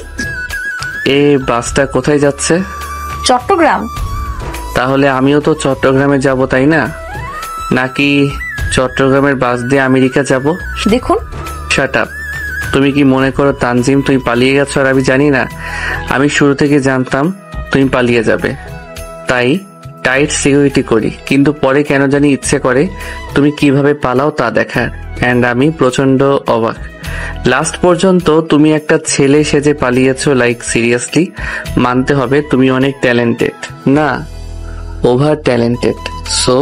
Speaker 1: এ বাসটা কোথায় যাচ্ছে?
Speaker 4: চট্টগ্রাম।
Speaker 1: তাহলে আমিও তো চট্টগ্রামে যাব, তাই না? নাকি চট্টগ্রামের বাস দিয়ে আমেরিকা যাব?
Speaker 4: দেখুন,
Speaker 1: শাট আপ। তুমি কি মনে করো তানজিম তুমি পালিয়ে গেছো আর আমি জানি না? আমি শুরু থেকে জানতাম তুমি পালিয়ে যাবে, তাই টাইট সিকিউরিটি করি, কিন্তু পরে কেন জানি ইচ্ছে করে তুমি কিভাবে পালাও তা দেখার। অ্যান্ড আমি প্রচন্ড অবাক। লাস্ট পর্যন্ত তুমি একটা ছেলে সেজে পালিয়েছো। লাইক সিরিয়াসলি মানতে হবে তুমি অনেক ট্যালেন্টেড, না ওভার ট্যালেন্টেড। সো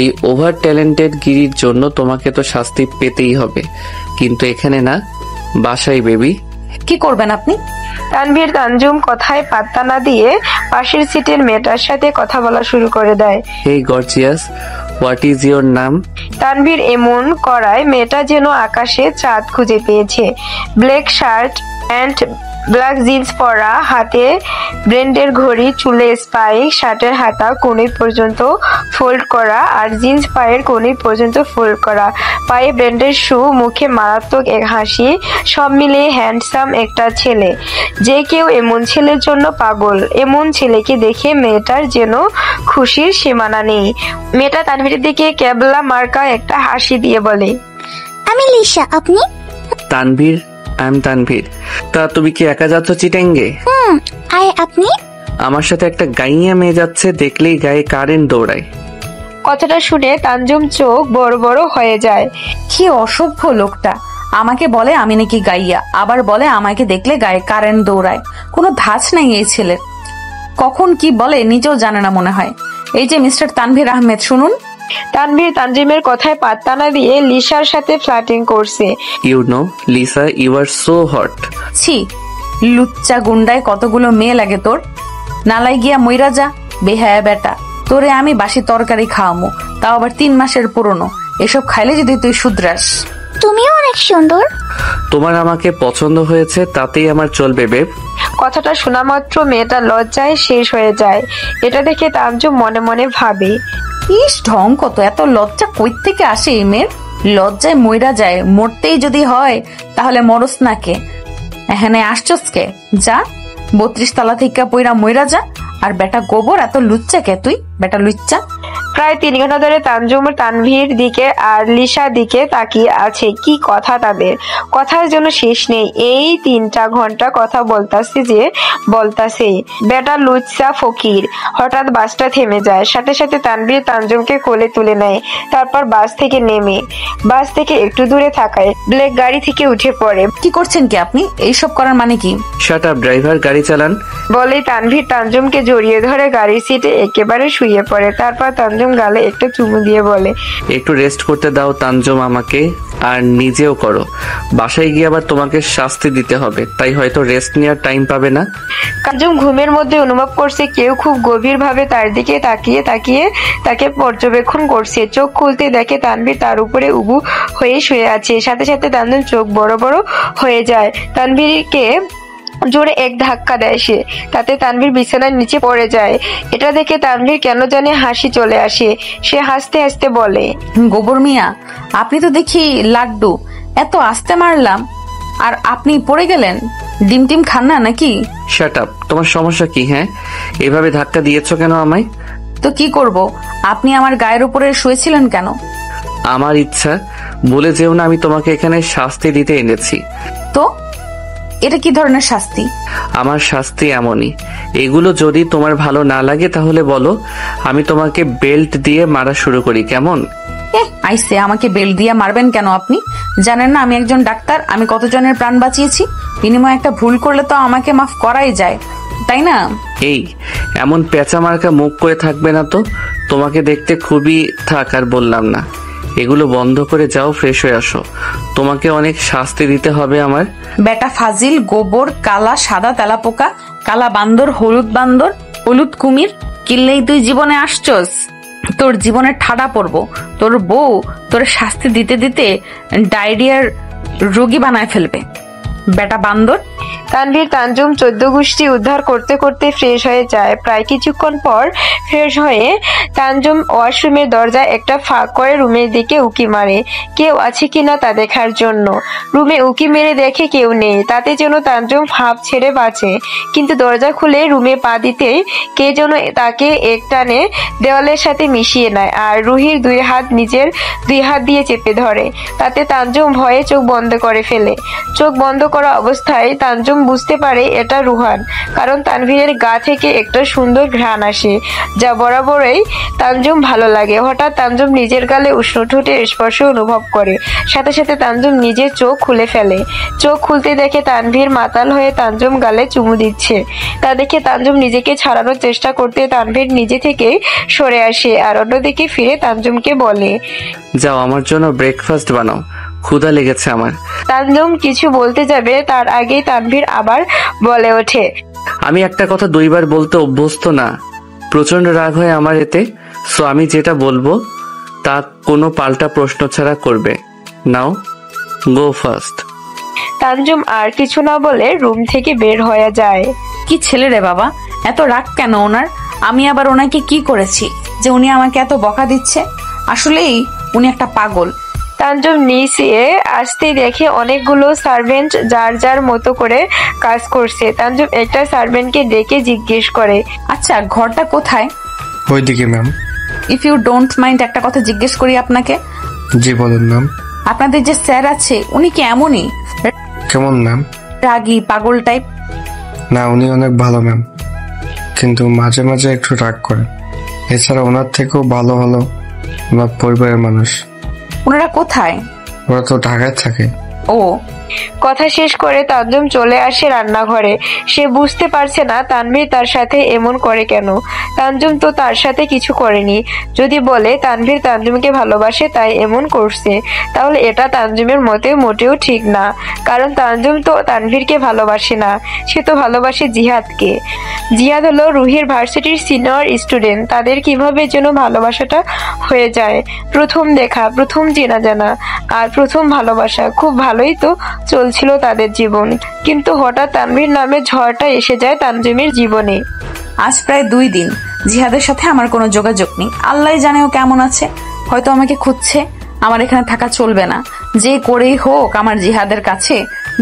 Speaker 1: এই ওভার ট্যালেন্টেড গিরির জন্য তোমাকে তো শাস্তি পেতেই হবে, কিন্তু এখানে না, বাসায় বেবি।
Speaker 4: কি করবেন আপনি?
Speaker 2: তানভীর তানজুম কথায় পাত্তা না দিয়ে পাশের সিটের মেয়েটার সাথে কথা বলা শুরু করে দেয়।
Speaker 1: হেই গর্জিয়াস, হোয়াট ইজ ইয়োর নাম?
Speaker 2: তানভীর এমন করায় মেয়েটা যেন আকাশে চাঁদ খুঁজে পেয়েছে। Black shirt and black jeans পরা, হাতে ব্র্যান্ডের ঘড়ি, চুলে স্পাইক, শার্টের হাতা কোণে পর্যন্ত ফোল্ড করা আর জিন্স পায়ের কোণে পর্যন্ত ফোল্ড করা, পায়ে ব্র্যান্ডের শু, মুখে মারাত্মক এক হাসি, সব মিলিয়ে হ্যান্ডসাম একটা ছেলে। যে কেউ এমন ছেলের জন্য পাগল। এমন ছেলেকে দেখে মেয়েটার যেন খুশির সীমানা নেই। মেয়েটা তানভীরের দিকে ক্যাবলা মার্কা একটা হাসি দিয়ে বলে,
Speaker 6: আমি লিসা, আপনি?
Speaker 1: Tanvir, I am Tanvir. তা তুমি কি একা যাচ্ছ চিটাঙ্গে?
Speaker 6: আপনি?
Speaker 1: আমার সাথে একটা গাইয়া মেয়ে যাচ্ছে, দেখলেই গায়ে কারেন্ট দৌড়ায়।
Speaker 2: কথাটা শুনে তানজুম চোখ বড় বড় হয়ে যায়।
Speaker 4: কি অসভ্য লোকটা! আমাকে বলে আমি নাকি গাইয়া, আবার বলে আমাকে দেখলে গায়ে কারেন্ট দৌড়ায়। কোনো ধাঁচ নাই এই ছেলের, কখন কি বলে নিজেও জানে না মনে হয়। এই যে মিস্টার তানভীর আহমেদ, শুনুন।
Speaker 2: তানভীর তানজিমের কথায় পাত্তা না দিয়ে লিসার সাথে ফ্লার্টিং করছে।
Speaker 1: You know Lisa, you are so hot.
Speaker 4: ছি, লুচ্চা গুন্ডায় কতগুলো মেয়ে লাগে তোর। নালাই গিয়া মইরা যা, বেহায়া বেটা। তোরে আমি বাসি তরকারি খাওয়ামু, তাও আবার 3 মাসের পুরনো। এসব খাইলে যদি তুই শুধরাস।
Speaker 6: তুমিও অনেক সুন্দর।
Speaker 1: তোমার আমাকে পছন্দ হয়েছে, তাতেই আমার চলবে বেব।
Speaker 2: কথাটা শোনা মাত্র মেয়েটা লজ্জায় শেষ হয়ে যায়। এটা দেখে তানজুম মনে মনে ভাবে,
Speaker 4: ইস ঢং কত! এত লজ্জা কই থেকে আসে এই মেয়ের? লজ্জায় মইরা যায়। মরতেই যদি হয় তাহলে মরস না কে, এখানে আসছস কে? যা 32 তলা থেকে পইরা মইরা যা। আর বেটা গোবর, এত লুচ্চা কে তুই? বেটা লুচ্চা।
Speaker 2: প্রায় 3 ঘন্টা ধরে তানজুম তানভীর দিকে আর লিসার দিকে তাকিয়ে আছে। কি কথা তাদের, কথার জন্য শেষ নেই। এই 3টা ঘন্টা কথা বলতাছে বেটা লুচ্চা ফকির। হঠাৎ বাসটা থেমে যায়, সাথে সাথে তানভীর তানজুমকে কোলে তুলে নেয়। তারপর বাস থেকে একটু দূরে থাকায় ব্ল্যাক গাড়ি থেকে উঠে পড়ে।
Speaker 4: কি করছেন কি আপনি? এইসব করার মানে কি?
Speaker 1: শাট আপ ড্রাইভার, গাড়ি চালান।
Speaker 2: বলেই তানভীর তানজুমকে জড়িয়ে ধরে গাড়ির সিটে একেবারে শুয়ে পড়ে। তারপর তানজুম গালে একটা চুমু দিয়ে বলে,
Speaker 1: একটু রেস্ট করতে দাও তানজুম আমাকে, আর নিজেও করো। বাসায় গিয়ে আবার তোমাকে শাস্তি দিতে হবে, তাই হয়তো রেস্ট নেওয়ার টাইম পাবে না।
Speaker 2: তানজুম ঘুমের মধ্যে অনুভব করছে কেউ খুব গভীর ভাবে তার দিকে তাকিয়ে তাকে পর্যবেক্ষণ করছে। চোখ খুলতে দেখে তানভীর তার উপরে উবু হয়ে শুয়ে আছে। সাথে সাথে তানজুম চোখ বড় বড় হয়ে যায়। তানভীরকে জোরে এক ধাক্কা দেয় সে, তাতে তানভীর বিছানার নিচে পড়ে যায়। এটা দেখে তানভীর কেন জানে হাসি চলে আসে। সে হাসতে হাসতে বলে,
Speaker 4: গোবর মিয়া, আপনি তো দেখি লাড্ডু। এত আস্তে মারলাম আর আপনি পড়ে গেলেন। ডিম টিম খান না নাকি?
Speaker 1: শাট আপ, তোমার সমস্যা কি? হ্যাঁ, এভাবে ধাক্কা দিয়েছো কেন আমায়?
Speaker 4: তো কি করব, আপনি আমার গায়ের উপরে শুয়েছিলেন কেন?
Speaker 1: আমার ইচ্ছা। বলে যেও না আমি তোমাকে এখানে শাস্তি দিতে এনেছি।
Speaker 4: তো এটা কি ধরনের শাস্তি?
Speaker 1: আমার শাস্তি এমনই। এগুলো যদি তোমার ভালো না লাগে তাহলে বলো, আমি তোমাকে বেল্ট দিয়ে মারা শুরু করি, কেমন?
Speaker 4: আইসে, আমাকে বেল্ট দিয়ে মারবেন কেন আপনি? জানেন না আমি একজন ডাক্তার, আমি কতজনের প্রাণ বাঁচিয়েছি। বিনিময়ে একটা ভুল করলে তো আমাকে মাফ করাই যায়, তাই না?
Speaker 1: এই এমন পেঁচা মার্কা মুখ করে থাকবে না তো। তোমাকে দেখতে খুবই থাক, আর বললাম না। এগুলো বন্ধ করে যাও, ফ্রেশ হয়ে আসো। তোমাকে অনেক শাস্তি দিতে হবে আমার।
Speaker 4: বেটা ফাজিল, গোবর, কালা সাদা তেলাপোকা, কালা বান্দর, হলুদ কুমির, কিনলেই তুই জীবনে আসছস। তোর জীবনে ঠাডা পড়বো। তোর বউ তোর শাস্তি দিতে দিতে ডায়রিয়ার রোগী বানায় ফেলবে, বেটা বান্দর।
Speaker 2: তানভীর তানজুম 14 গোষ্ঠী উদ্ধার করতে করতে ফ্রেশ হয়ে যায়। প্রায় কিছুক্ষণ পর ফ্রেশ হয়ে তানজুম ওয়াশরুমের দরজায় একটা ফাঁক করে রুমের দিকে উকি মারে, কেউ আছে কিনা তা দেখার জন্য। রুমে উকি মেরে দেখে কেউ নেই, তাতে যেন তানজুম হাঁপ ছেড়ে বাঁচে। কিন্তু দরজা খুলে রুমে পা দিতেই কে যেন তাকে একটানে দেওয়ালের সাথে মিশিয়ে নেয় আর রুহির 2 হাত নিজের 2 হাত দিয়ে চেপে ধরে। তাতে তানজুম ভয়ে চোখ বন্ধ করে ফেলে। চোখ বন্ধ করা অবস্থায় তানজুম বুঝতে পারে এটা রুহান, কারণ তানভীরের গা থেকে একটা সুন্দর ঘ্রাণ আসে, যা বরাবরই তানজুম ভালো লাগে। হঠাৎ তানজুম নিজের গালে উষ্ণ ঠোঁটের স্পর্শ অনুভব করে, সাথে সাথে তানজুম নিজের চোখ খুলে ফেলে। চোখ খুলতে দেখে তানভীর মাতাল হয়ে তানজুম গালে চুমু দিচ্ছে। তা দেখে তানজুম নিজেকে ছাড়ানোর চেষ্টা করতে তানভীর নিজে থেকে সরে আসে আর অন্যদিকে ফিরে তানজুমকে বলে,
Speaker 1: যাও আমার জন্য ব্রেকফাস্ট বানাও, ক্ষুধা লেগেছে আমার।
Speaker 2: তানজুম কিছু বলতে যাবে তার আগেই তানভীর আবার বলে ওঠে,
Speaker 1: আমি একটা কথা দুইবার বলতে অভ্যস্ত না, প্রচন্ড রাগ হয় আমার এতে। সো আমি যেটা বলবো তা কোনো পাল্টা প্রশ্ন ছাড়া করবে। নাও গো ফার্স্ট।
Speaker 2: তানজুম আর কিছু না বলে রুম থেকে বের হয়ে যায়।
Speaker 4: কি ছেলে রে বাবা, এত রাগ কেন ওনার? আমি আবার ওনাকে কি করেছি যে উনি আমাকে এত বকা দিচ্ছে? আসলেই উনি একটা পাগল।
Speaker 2: তানজুম নিচে আসতে দেখে অনেকগুলো সার্ভেন্ট যার যার মতো করে কাজ করছে। তানজুম একটা সার্ভেন্টকে ডেকে জিজ্ঞেস করে,
Speaker 4: আচ্ছা ঘরটা কোথায়?
Speaker 7: ওইদিকে ma'am.
Speaker 4: If you don't mind একটা কথা জিজ্ঞেস করি আপনাকে।
Speaker 7: জি বলুন ম্যাম।
Speaker 4: আপনাদের যে স্যার আছে উনি কি এমনই
Speaker 7: কেমন ম্যাম?
Speaker 4: রাগী পাগল টাইপ?
Speaker 7: না, উনি অনেক ভালো ম্যাম, কিন্তু মাঝে মাঝে একটু রাগ করেন। এছাড়া ওনার থেকেও ভালো ভালো ওনার পরিবারের মানুষ।
Speaker 4: ওনারা কোথায়?
Speaker 7: ওরা তো ঢাকায় থাকে।
Speaker 4: ও,
Speaker 2: কথা শেষ করে তানজুম চলে আসে রান্নাঘরে। সে বুঝতে পারছে না তানভীর তার সাথে এমন করে কেন। তানজুম তো তার সাথে কিছু করেনি। যদি বলে তানভীর তানজুমকে ভালোবাসে তাই এমন করছে, তাহলে এটা তানজুমের মতে মোটেও ঠিক না। কারণ তানজুম তো তানভীরকে ভালোবাসে না, সে তো ভালোবাসে জিহাদকে। জিহাদ হলো রুহির ভার্সিটির সিনিয়র স্টুডেন্ট। তাদের কিভাবে যেন ভালোবাসাটা হয়ে যায়। প্রথম দেখা, প্রথম চেনা জানা আর প্রথম ভালোবাসা, খুব ভালোই তো চলছিল তাদের জীবন। কিন্তু হঠাৎ তানভীর নামে ঝড়টা এসে যায় তানজুমের জীবনে।
Speaker 4: আজ প্রায় 2 দিন জিহাদের সাথে আমার কোনো যোগাযোগ নেই। আল্লাহ জানে ও কেমন আছে, হয়তো আমাকে খুঁজছে। আমার এখানে থাকা চলবে না, যে করেই হোক আমার জিহাদের কাছে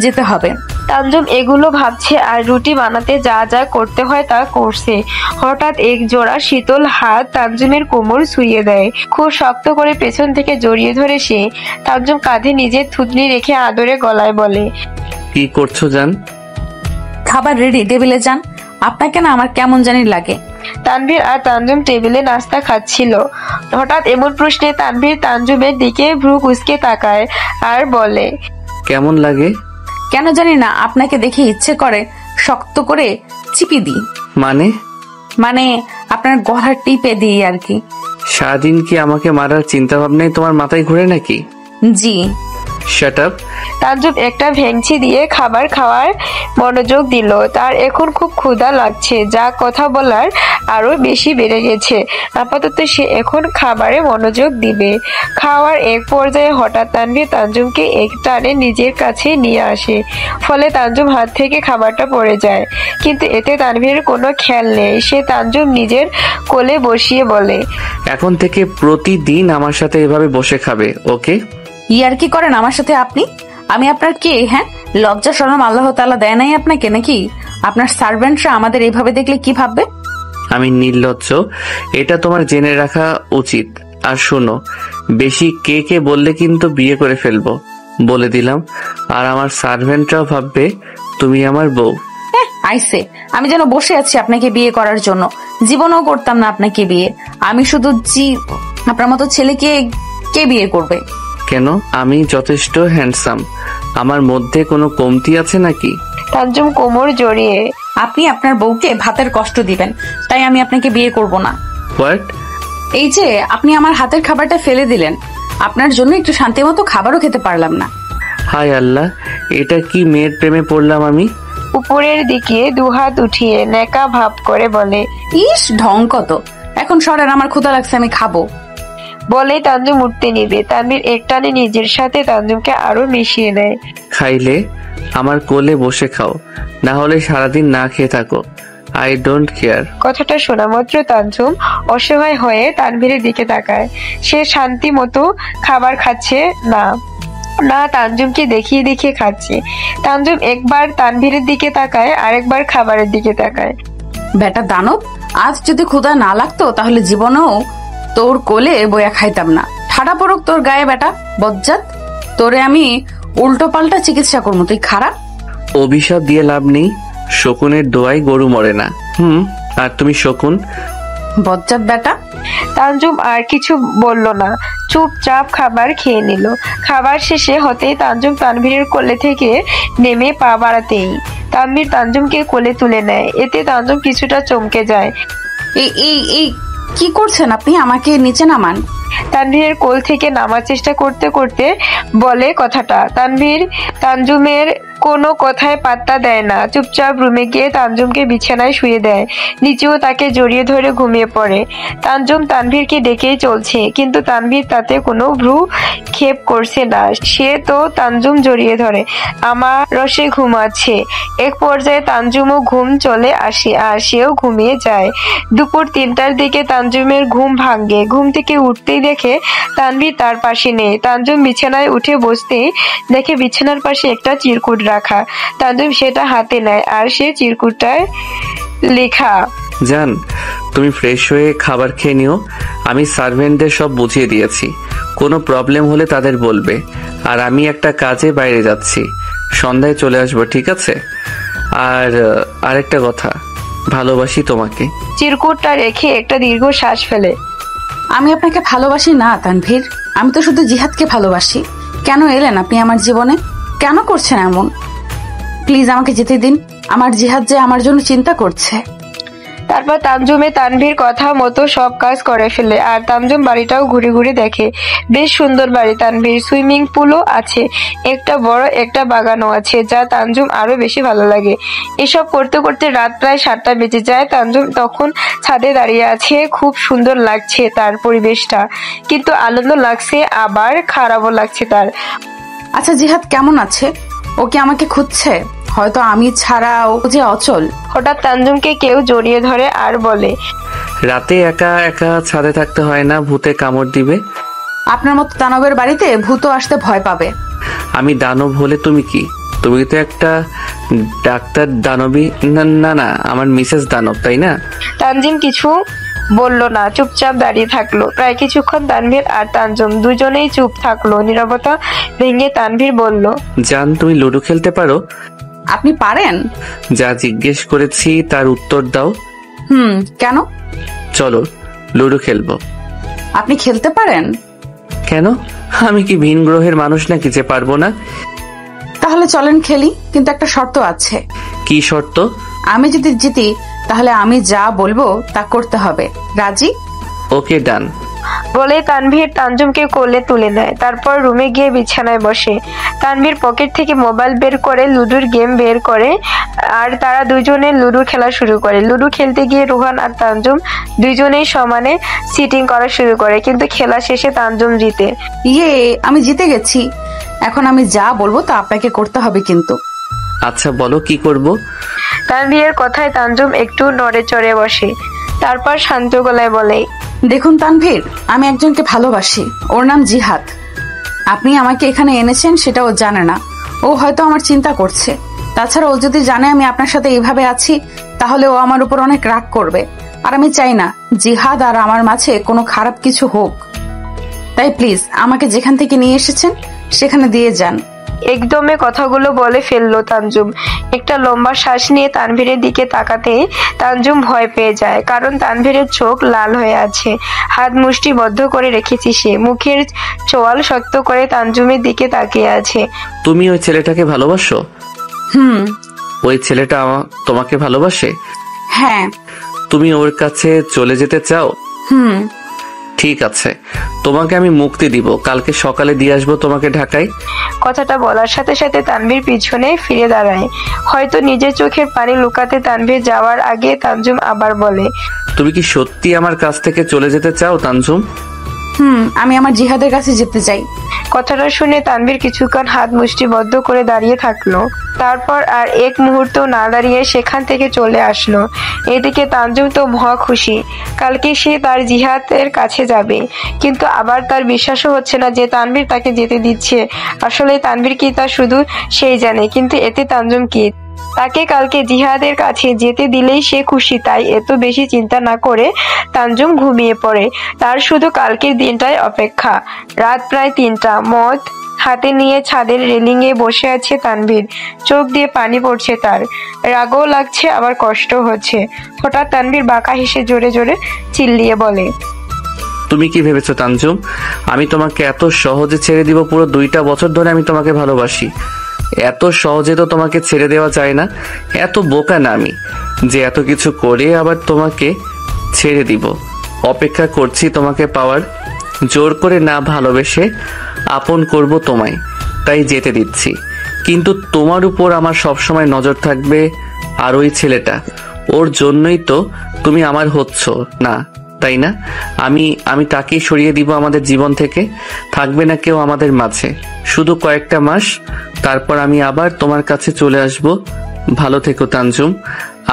Speaker 4: যেতে হবে।
Speaker 2: তানজুম এগুলো ভাবছে আর রুটি বানাতে যা যা করতে হয় তা করছে। হঠাৎ এক জোড়া শীতল হাত তানজুমের কোমর ছুঁয়ে দেয়। খুব শক্ত করে পেছন থেকে জড়িয়ে ধরে সে। তানজুম কাঁধে নিজের থুতনি রেখে আদরে গলায় বলে,
Speaker 1: কি করছো জান?
Speaker 4: খাবার রেডি, টেবিলে যান। আপনাকে না আমার কেমন জানি লাগে।
Speaker 2: তানভীর আর তানজুম টেবিলে নাস্তা খাচ্ছিল। হঠাৎ এমন প্রশ্নে তানভীর তানজুমের দিকে ভ্রু কুঁচকে তাকায় আর বলে,
Speaker 1: কেমন লাগে?
Speaker 4: কেন জানি না আপনাকে দেখে ইচ্ছে করে শক্ত করে চিপি দিই।
Speaker 1: মানে
Speaker 4: আপনার গলার টিপে দিই আর কি।
Speaker 1: সারাদিন কি আমাকে মারার চিন্তা ভাবনাই তোমার মাথায় ঘুরে নাকি?
Speaker 4: জি।
Speaker 1: Shut up.
Speaker 2: তানজুম একটা ভেঙচি দিয়ে খাবার খাওয়ার মনোযোগ দিল। তার এখন খুব ক্ষুধা লাগছে, যা কথা বলার আরো বেশি বেড়ে গেছে। আপাতত সে এখন খাবারে মনোযোগ দিবে। খাওয়ার এক পর্যায়ে হঠাৎ তানভীর তানজুমকে এক টানে নিজের কাছে নিয়ে আসে। ফলে তানজুম হাত থেকে খাবারটা পড়ে যায়, কিন্তু এতে তানভীরের কোনো খেয়াল নেই। সে তানজুম নিজের কোলে বসিয়ে বলে,
Speaker 1: এখন থেকে প্রতিদিন আমার সাথে এভাবে বসে খাবে, ওকে?
Speaker 4: ইয়ার কি করেন আমার সাথে আপনি? আমি আপনার কে? হ্যাঁ, লজ্জা শরম আল্লাহ তাআলা দেয় নাই আপনাকে নাকি? আপনার সার্ভেন্টরা আমাদের এইভাবে দেখলে কি ভাববে?
Speaker 1: আমি নির্লজ্জ, এটা তোমার জেনে রাখা উচিত। আর শোনো, বেশি কে কে বললে কিন্তু বিয়ে করে ফেলবো, বলে দিলাম। আর আমার সার্ভেন্টরাও ভাববে তুমি আমার বউ।
Speaker 4: আইসে, আমি যেন বসে আছি আপনাকে বিয়ে করার জন্য। জীবনেও করতাম না আপনাকে বিয়ে। আমি শুধু আপনার মতো ছেলেকে কে বিয়ে করবে?
Speaker 1: কেন? আমি যথেষ্ট হ্যান্ডসাম, আমার মধ্যে কোনো কমতি আছে নাকি?
Speaker 2: তানজুম কোমর জড়িয়ে,
Speaker 4: আপনি আপনার বউকে ভাতের কষ্ট দিবেন, তাই আমি আপনাকে বিয়ে করব না।
Speaker 1: হোয়াট?
Speaker 4: এই যে আপনি আমার হাতের খাবারটা ফেলে দিলেন, আপনার জন্য একটু শান্তি মতো খাবারও খেতে পারলাম না।
Speaker 1: হায় আল্লাহ, এটা কি মেয়ের প্রেমে পড়লাম আমি?
Speaker 2: উপরের দিকে দুহাত উঠিয়ে নেকা ভাব করে বলে,
Speaker 4: ইস ঢং কত! এখন সরেন, আমার ক্ষুধা লাগছে, আমি খাবো।
Speaker 2: বলে তানজুম উঠতে নিবে। তানভীর একটানে নিজের সাথে তানজুমকে আরো মিশিয়ে নেয়।
Speaker 1: খাইলে আমার কোলে বসে খাও, না হলে সারাদিন না খেয়ে থাকো। I don't care.
Speaker 2: কথাটা শোনা মাত্র তানজুম অসহায় হয়ে তানভীরের দিকে তাকায়। সে শান্তি মতো খাবার খাচ্ছে না, তানজুমকে দেখিয়ে দেখিয়ে খাচ্ছে। তানজুম একবার তানভীরের দিকে তাকায়, আরেকবার খাবারের দিকে তাকায়।
Speaker 4: বেটা দানব, আজ যদি ক্ষুধা না লাগতো তাহলে জীবনেও তোর কোলে বয়া খাইতাম না। ঠাডা পড়ুক তোর গায়ে বেটা বজ্জাত, তোরে আমি উল্টো পাল্টা চিকিৎসা করবো, তুই খারাপ।
Speaker 1: অভিশাপ দিয়ে লাভ নেই, শকুনের দোয়ায় গরু মরে না। আর তুমি শকুন।
Speaker 4: বজ্জাত বেটা।
Speaker 2: তানজুম আর কিছু বলল না, চুপচাপ খাবার খেয়ে নিল। খাবার শেষে হতেই তানজুম তানভীরের কোলে থেকে নেমে পা বাড়াতেই তানভীর তানজুমকে কোলে তুলে নেয়। এতে তানজুম কিছুটা চমকে যায়।
Speaker 4: এই এই এই কি করছেন আপনি? আমাকে নিচে নামান।
Speaker 2: তানভীরের কোল থেকে নামার চেষ্টা করতে করতে বলে কথাটা। তানভীর তানজুমের কোনো কথায় পাত্তা দেয় না, চুপচাপ রুমে গিয়ে তানজুমকে বিছানায় শুয়ে দেয়। নিচেও তাকে জড়িয়ে ধরে ঘুমিয়ে পড়ে। তানজুম তানভীরকে ডেকেই চলছে, কিন্তু তানভীর তাতে কোনো ভ্রু ক্ষেপ করছে না। সে তো তানজুম জড়িয়ে ধরে আমার রসে ঘুমাচ্ছে। এক পর্যায়ে তানজুমও ঘুম চলে আসে আর সেও ঘুমিয়ে যায়। দুপুর 3টার দিকে তানজুমের ঘুম ভাঙে। ঘুম থেকে উঠতেই দেখে তানভীর তার পাশে নেই। তানজুম বিছানায় উঠে বসতেই দেখে বিছানার পাশে একটা চিরকুট রাখা। তানজুম সেটা হাতে নেয় আর সে চিরকুটটায় লেখা,
Speaker 1: জান তুমি ফ্রেশ হয়ে খাবার খেয়ে নিও, আমি সার্ভেন্টদের সব বুঝিয়ে দিয়েছি, কোনো প্রবলেম হলে তাদের বলবে। আর আমি একটা কাজে বাইরে যাচ্ছি, সন্ধ্যায় চলে আসবো, ঠিক আছে? আর আরেকটা কথা, ভালোবাসি তোমাকে।
Speaker 2: চিরকুটটা রেখে একটা দীর্ঘ শ্বাস ফেলে।
Speaker 4: আমি আপনাকে ভালোবাসি না তানভীর, আমি তো শুধু জিহাদকে ভালোবাসি। কেন এলেন আপনি আমার জীবনে? কেন করছেন এমন? প্লিজ আমাকে যেতে দিন, আমার জিহাদ যে আমার জন্য চিন্তা করছে।
Speaker 2: তারপর তানজুমে তানভীর কথা মতো সব কাজ করে ফেলে। আর তানজুম বাড়িটাও ঘুরে ঘুরে দেখে। বেশ সুন্দর বাড়ি তানভীর, সুইমিং পুলও আছে, একটা বড় একটা বাগানও আছে, যা তানজুম আরো বেশি ভালো লাগে। এসব করতে করতে রাত প্রায় 7টা বেজে যায়। তানজুম তখন ছাদে দাঁড়িয়ে আছে। খুব সুন্দর লাগছে তার পরিবেশটা, কিন্তু আনন্দ লাগছে আবার খারাপও লাগছে তার।
Speaker 4: আচ্ছা জিহাদ কেমন আছে? ও কি আমাকে খুঁজছে? হয়তো আমি ছাড়া ও যে অচল।
Speaker 2: হঠাৎ তানজুমকে কেউ জড়িয়ে ধরে আর বলে,
Speaker 1: রাতে একা একা ছাদে থাকতে হয় না, ভূতে কামড় দিবে।
Speaker 4: আপনার মতো দানবের বাড়িতে ভূত আসতে ভয় পাবে।
Speaker 1: আমি দানব হলে তুমি কি? তুমি তো একটা ডাক্তার দানবী। না না না, আমার মিসেস দানব, তাই না?
Speaker 2: তানজিম কিছু বলল না, চুপচাপ দাঁড়িয়ে থাকলো। প্রায় কিছুক্ষণ তানভীর আর তানজুম দুজনেই চুপ থাকলো। নীরবতা ভেঙে তানভীর বলল,
Speaker 1: জান তুমি লুডো খেলতে পারো?
Speaker 4: আপনি পারেন?
Speaker 1: যা জিজ্ঞেস করেছি তার উত্তর দাও।
Speaker 4: কেন?
Speaker 1: চলো লুডো খেলবো।
Speaker 4: আপনি খেলতে পারেন?
Speaker 1: কেন? আমি কি ভিন গ্রহের মানুষ নাকি যে পারবো না?
Speaker 4: তাহলে চলেন খেলি, কিন্তু একটা শর্ত আছে।
Speaker 1: কি শর্ত?
Speaker 4: আমি যদি জিতি তাহলে আমি যা বলবো তা করতে হবে। রাজি?
Speaker 1: ওকে ডান।
Speaker 2: বলে তানভীর তানজুমকে কোলে তুলে নেয়। তারপর রুমে গিয়ে বিছানায় বসে। তানভীর পকেট থেকে মোবাইল বের করে লুডোর গেম বের করে আর তারা দুজনে লুডো খেলা শুরু করে। লুডো খেলতে গিয়ে রুহান আর তানজুম দুজনেই সমানে সিটিং করা শুরু করে, কিন্তু খেলা শেষে তানজুম জিতে।
Speaker 4: আমি জিতে গেছি। এখন আমি যা বলবো তা আপনাকে করতে হবে কিন্তু।
Speaker 1: আচ্ছা বলো কি করব?
Speaker 2: তানভীরের কথায় তানজুম একটু নড়ে চড়ে বসে। তারপর শান্ত গলায় বলে,
Speaker 4: দেখুন তানভীর, আমি একজনকে ভালোবাসি, ওর নাম জিহাদ। আপনি আমাকে এখানে এনেছেন সেটা ও জানে না। ও হয়তো আমার চিন্তা করছে। তাছাড়া ও যদি জানে আমি আপনার সাথে এইভাবে আছি তাহলে ও আমার উপর অনেক রাগ করবে। আর আমি চাই না জিহাদ আর আমার মাঝে কোনো খারাপ কিছু হোক। তাই প্লিজ আমাকে যেখান থেকে নিয়ে এসেছেন সেখানে দিয়ে যান।
Speaker 2: একদমে কথাগুলো বলে ফেললো তানজুম। একটা লম্বা শ্বাস নিয়ে তানভীরের দিকে তাকাতে তানজুম ভয় পেয়ে যায়, কারণ তানভীরের চোখ লাল হয়ে আছে। হাত মুষ্টি বদ্ধ করে রেখেছে সে, মুখের চোয়াল শক্ত করে তানজুমের দিকে তাকিয়ে আছে।
Speaker 1: তুমি ওই ছেলেটাকে ভালোবাসো? ওই ছেলেটা তোমাকে ভালোবাসে?
Speaker 4: হ্যাঁ।
Speaker 1: তুমি ওর কাছে চলে যেতে চাও? ঠিক আছে, তোমাকে আমি মুক্তি দিব। কালকে সকালে দিয়ে আসবো তোমাকে ঢাকায়।
Speaker 2: কথাটা বলার সাথে সাথে তানভীর পিছনে ফিরে দাঁড়ায়। হয়তো নিজের চোখের পানি লুকাতে তানভীর যাওয়ার আগে তানজুম আবার বলে,
Speaker 1: তুমি কি সত্যি আমার কাছ থেকে চলে যেতে চাও তানজুম?
Speaker 4: আমি আমার জিহাদের কাছে যেতে চাই।
Speaker 2: কথাটা শুনে তানভীর কিছুক্ষণ হাত মুষ্টিবদ্ধ করে দাঁড়িয়ে থাকলো। তারপর আর এক মুহূর্ত না দাঁড়িয়ে সেখান থেকে চলে আসলো। এদিকে তানজুম তো মহা খুশি, কালকে সে তার জিহাদের কাছে যাবে। কিন্তু আবার তার বিশ্বাসও হচ্ছে না যে তানভীর তাকে যেতে দিচ্ছে। আসলে তানভীর কি তা শুধু সেই জানে, কিন্তু এতে তানজুম কি? তাকে কালকে জিহাদের কাছে যেতে দিলেই সে খুশি। তাই এত বেশি চিন্তা না করে তানজুম ঘুমিয়ে পড়ে। তার শুধু কালকের দিনটাই অপেক্ষা। রাত প্রায় 3টা। মদ হাতে নিয়ে ছাদের রেলিংয়ে বসে আছে তানভীর। চোখ দিয়ে পানি পড়ছে তার, রাগও লাগছে আবার কষ্ট হচ্ছে। হঠাৎ তানভীর বাঁকা হেসে জোরে জোরে চিল্লিয়ে বলে,
Speaker 1: তুমি কি ভেবেছো তানজুম, আমি তোমাকে এত সহজে ছেড়ে দিব? পুরো 2টা বছর ধরে আমি তোমাকে ভালোবাসি, এত সহজে তো তোমাকে ছেড়ে দেওয়া যায় না। এত বোকা না আমি যে এত কিছু করে আবার তোমাকে ছেড়ে দিব। অপেক্ষা করছি তোমাকে পাওয়ার, জোর করে না ভালোবেসে আপন করব তোমায়, তাই যেতে দিচ্ছি। কিন্তু তোমার উপর আমার সবসময় নজর থাকবে। আর ওই ছেলেটা, ওর জন্যই তো তুমি আমার হচ্ছ না, তাই না? আমি তাকেই সরিয়ে দিব আমাদের জীবন থেকে। থাকবে না কেউ আমাদের মাঝে, শুধু কয়েকটা মাস, তারপর আমি আবার তোমার কাছে চলে আসব। ভালো থেকো তানজুম,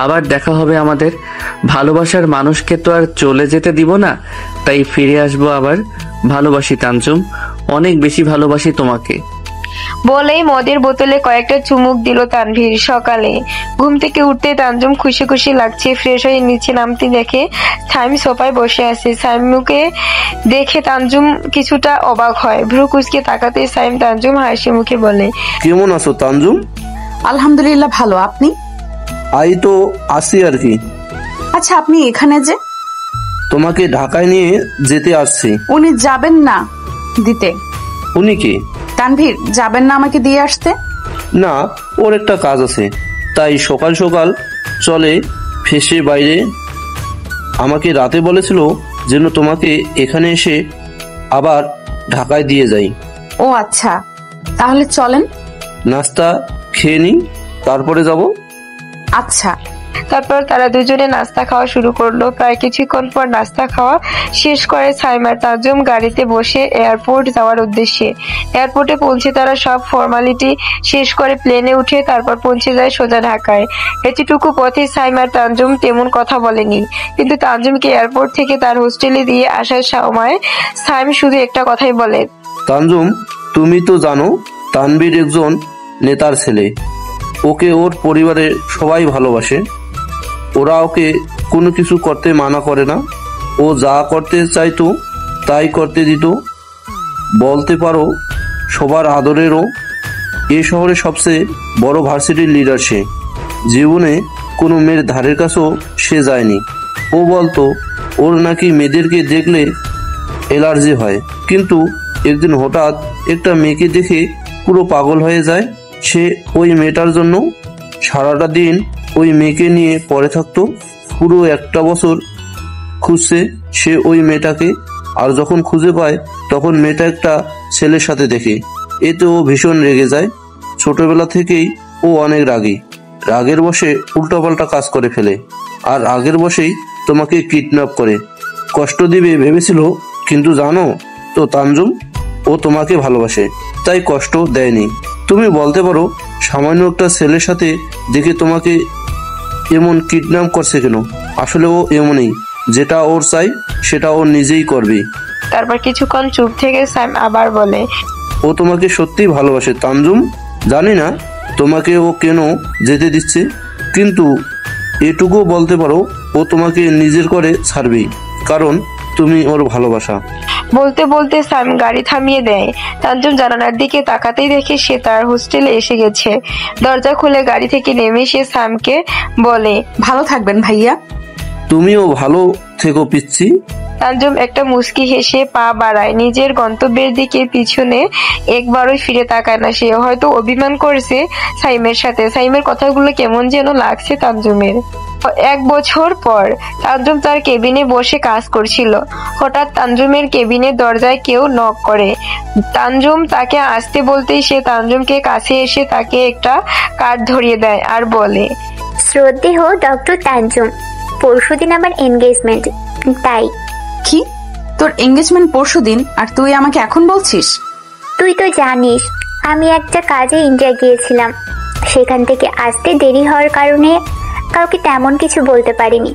Speaker 1: আবার দেখা হবে আমাদের। ভালোবাসার মানুষকে তো আর চলে যেতে দিব না, তাই ফিরে আসবো আবার। ভালোবাসি তানজুম, অনেক বেশি ভালোবাসি তোমাকে।
Speaker 2: বলেই মদের বোতলে কয়েকটা চুমুক দিল তানভীর। সকালে ঘুম থেকে উঠতে তানজুম খুশি খুশি লাগছে। ফ্রেশ হয়ে নিচে নামতে দেখে সাইম সোফায় বসে আছে। সাইমকে দেখে তানজুম কিছুটা অবাক হয়। ভ্রু কুঁচকে তাকাতে সাইম তানজুম হাসি মুখে বলে,
Speaker 3: কেমন আছো তানজুম?
Speaker 4: আলহামদুলিল্লাহ ভালো, আপনি?
Speaker 3: আই তো আসি আর কি।
Speaker 4: আচ্ছা, আপনি এখানে যে?
Speaker 3: তোমাকে ঢাকায় নিয়ে যেতে আসছি।
Speaker 4: উনি যাবেন না দিতে?
Speaker 3: উনি কি?
Speaker 4: তানভীর, যাবেন না আমাকে দিয়ে আসতে?
Speaker 3: না, ওর একটা কাজ আছে, তাই সকাল সকাল চলে ফেসে বাইরে। আমাকে রাতে বলেছিল যেন তোমাকে এখানে এসে আবার ঢাকায় দিয়ে যাই।
Speaker 4: ও আচ্ছা, তাহলে চলেন।
Speaker 3: নাস্তা খেয়ে নিই, তারপরে যাব।
Speaker 4: আচ্ছা।
Speaker 2: তারপর তারা দুজনে নাস্তা খাওয়া শুরু করলো। প্রায় কিছুক্ষণ পর নাস্তা খাওয়া শেষ করে সাইম আর তানজুম গাড়িতে বসে এয়ারপোর্ট যাওয়ার উদ্দেশ্যে। এয়ারপোর্টে পৌঁছে তারা সব ফর্মালিটি শেষ করে প্লেনে উঠে তারপর পৌঁছে যায় সোজা ঢাকায়। এতটুকু পথে সাইম আর তানজুম তেমন কথা বলেনি, কিন্তু তানজুমকে এয়ারপোর্ট থেকে তার হোস্টেলে দিয়ে আসার সময় সাইম শুধু একটা কথাই বলে,
Speaker 3: তানজুম, তুমি তো জানো তানভীর একজন নেতার ছেলে। ওকে ওর পরিবারের সবাই ভালোবাসে। ওরা ওকে কোনো কিছু করতে মানা করে না। ও যা করতে চাইতো তাই করতে দিত। বলতে পারো সবার আদরেরও। এ শহরে সবচেয়ে বড় ভার্সিটির লিডার সে। জীবনে কোনো মেয়ের ধারের কাছেও সে যায়নি। ও বলতো ওর নাকি মেয়েদেরকে দেখলে অ্যালার্জি হয়, কিন্তু একদিন হঠাৎ একটা মেয়েকে দেখে পুরো পাগল হয়ে যায়। সে ওই মেয়েটার জন্য সারাটা দিন ওই মেয়েকে নিয়ে পড়ে থাকতো। পুরো 1 বছর খুঁজছে সে ওই মেয়েটাকে, আর যখন খুঁজে পায় তখন মেয়েটা একটা ছেলের সাথে দেখে। এতে ও ভীষণ রেগে যায়। ছোটবেলা থেকেই ও অনেক রাগী। রাগের বশে উল্টাপাল্টা কাজ করে ফেলে, আর রাগের বশেই তোমাকে কিডন্যাপ করে। কষ্ট দিবে ভেবেছিল, কিন্তু জানো তো তানজুম, ও তোমাকে ভালোবাসে, তাই কষ্ট দেয়নি। তুমি বলতে পারো সামান্য একটা ছেলের সাথে দেখে তোমাকে এমন কিডন্যাপ করছে কেন? আসলে ও এমনই, যেটা ওর চাই সেটা ও নিজেই করবে।
Speaker 2: তারপর কিছুক্ষণ চুপ থেকে সাইম আবার বলে,
Speaker 3: ও তোমাকে সত্যিই ভালোবাসে তানজুম। জানি না তোমাকে ও কেন যেতে দিচ্ছে, কিন্তু এটুকু বলতে পারো ও তোমাকে নিজের করে ছাড়বেই, কারণ তুমি ওর ভালোবাসা।
Speaker 2: বলতে বলতে সাইম গাড়ি থামিয়ে দেয়। তানজুম জানালার দিকে তাকাতেই দেখে সে তার হোস্টেলে এসে গেছে। দরজা খুলে গাড়ি থেকে নেমে সে সাইমকে বলে,
Speaker 4: ভালো থাকবেন ভাইয়া।
Speaker 3: তুমিও ভালো থেকো পিচ্ছি।
Speaker 2: তানজুম একটা মুচকি হেসে পা বাড়ায়। নিজের গন্তব্যের দিকে পিছনে একবারও ফিরে তাকায় না সে। হয়তো অভিমান করেছে সাইমের সাথে। সাইমের কথাগুলো কেমন যেন লাগছে তানজুমের। 1 বছর পর তানজুম তার কেবিনে বসে কাজ করছিল। হঠাৎ তানজুমের কেবিনের দরজায় কেউ নক করে। তানজুম তাকে আসতে বলতেই সে তানজুমকে কাছে এসে তাকে একটা কার্ড ধরিয়ে দেয় আর বলে,
Speaker 6: শ্রদ্ধেয় ডক্টর তানজুম, পরশুদিন আমার এনগেজমেন্ট, তাই।
Speaker 4: কি, তোর এঙ্গেজমেন্ট পরশুদিন আর তুই আমাকে এখন বলছিস?
Speaker 6: তুই তো জানিস আমি একটা কাজে ইন্ডিয়া গিয়েছিলাম। সেখান থেকে আসতে দেরি হওয়ার কারণে কাউকে তেমন কিছু বলতে পারিনি।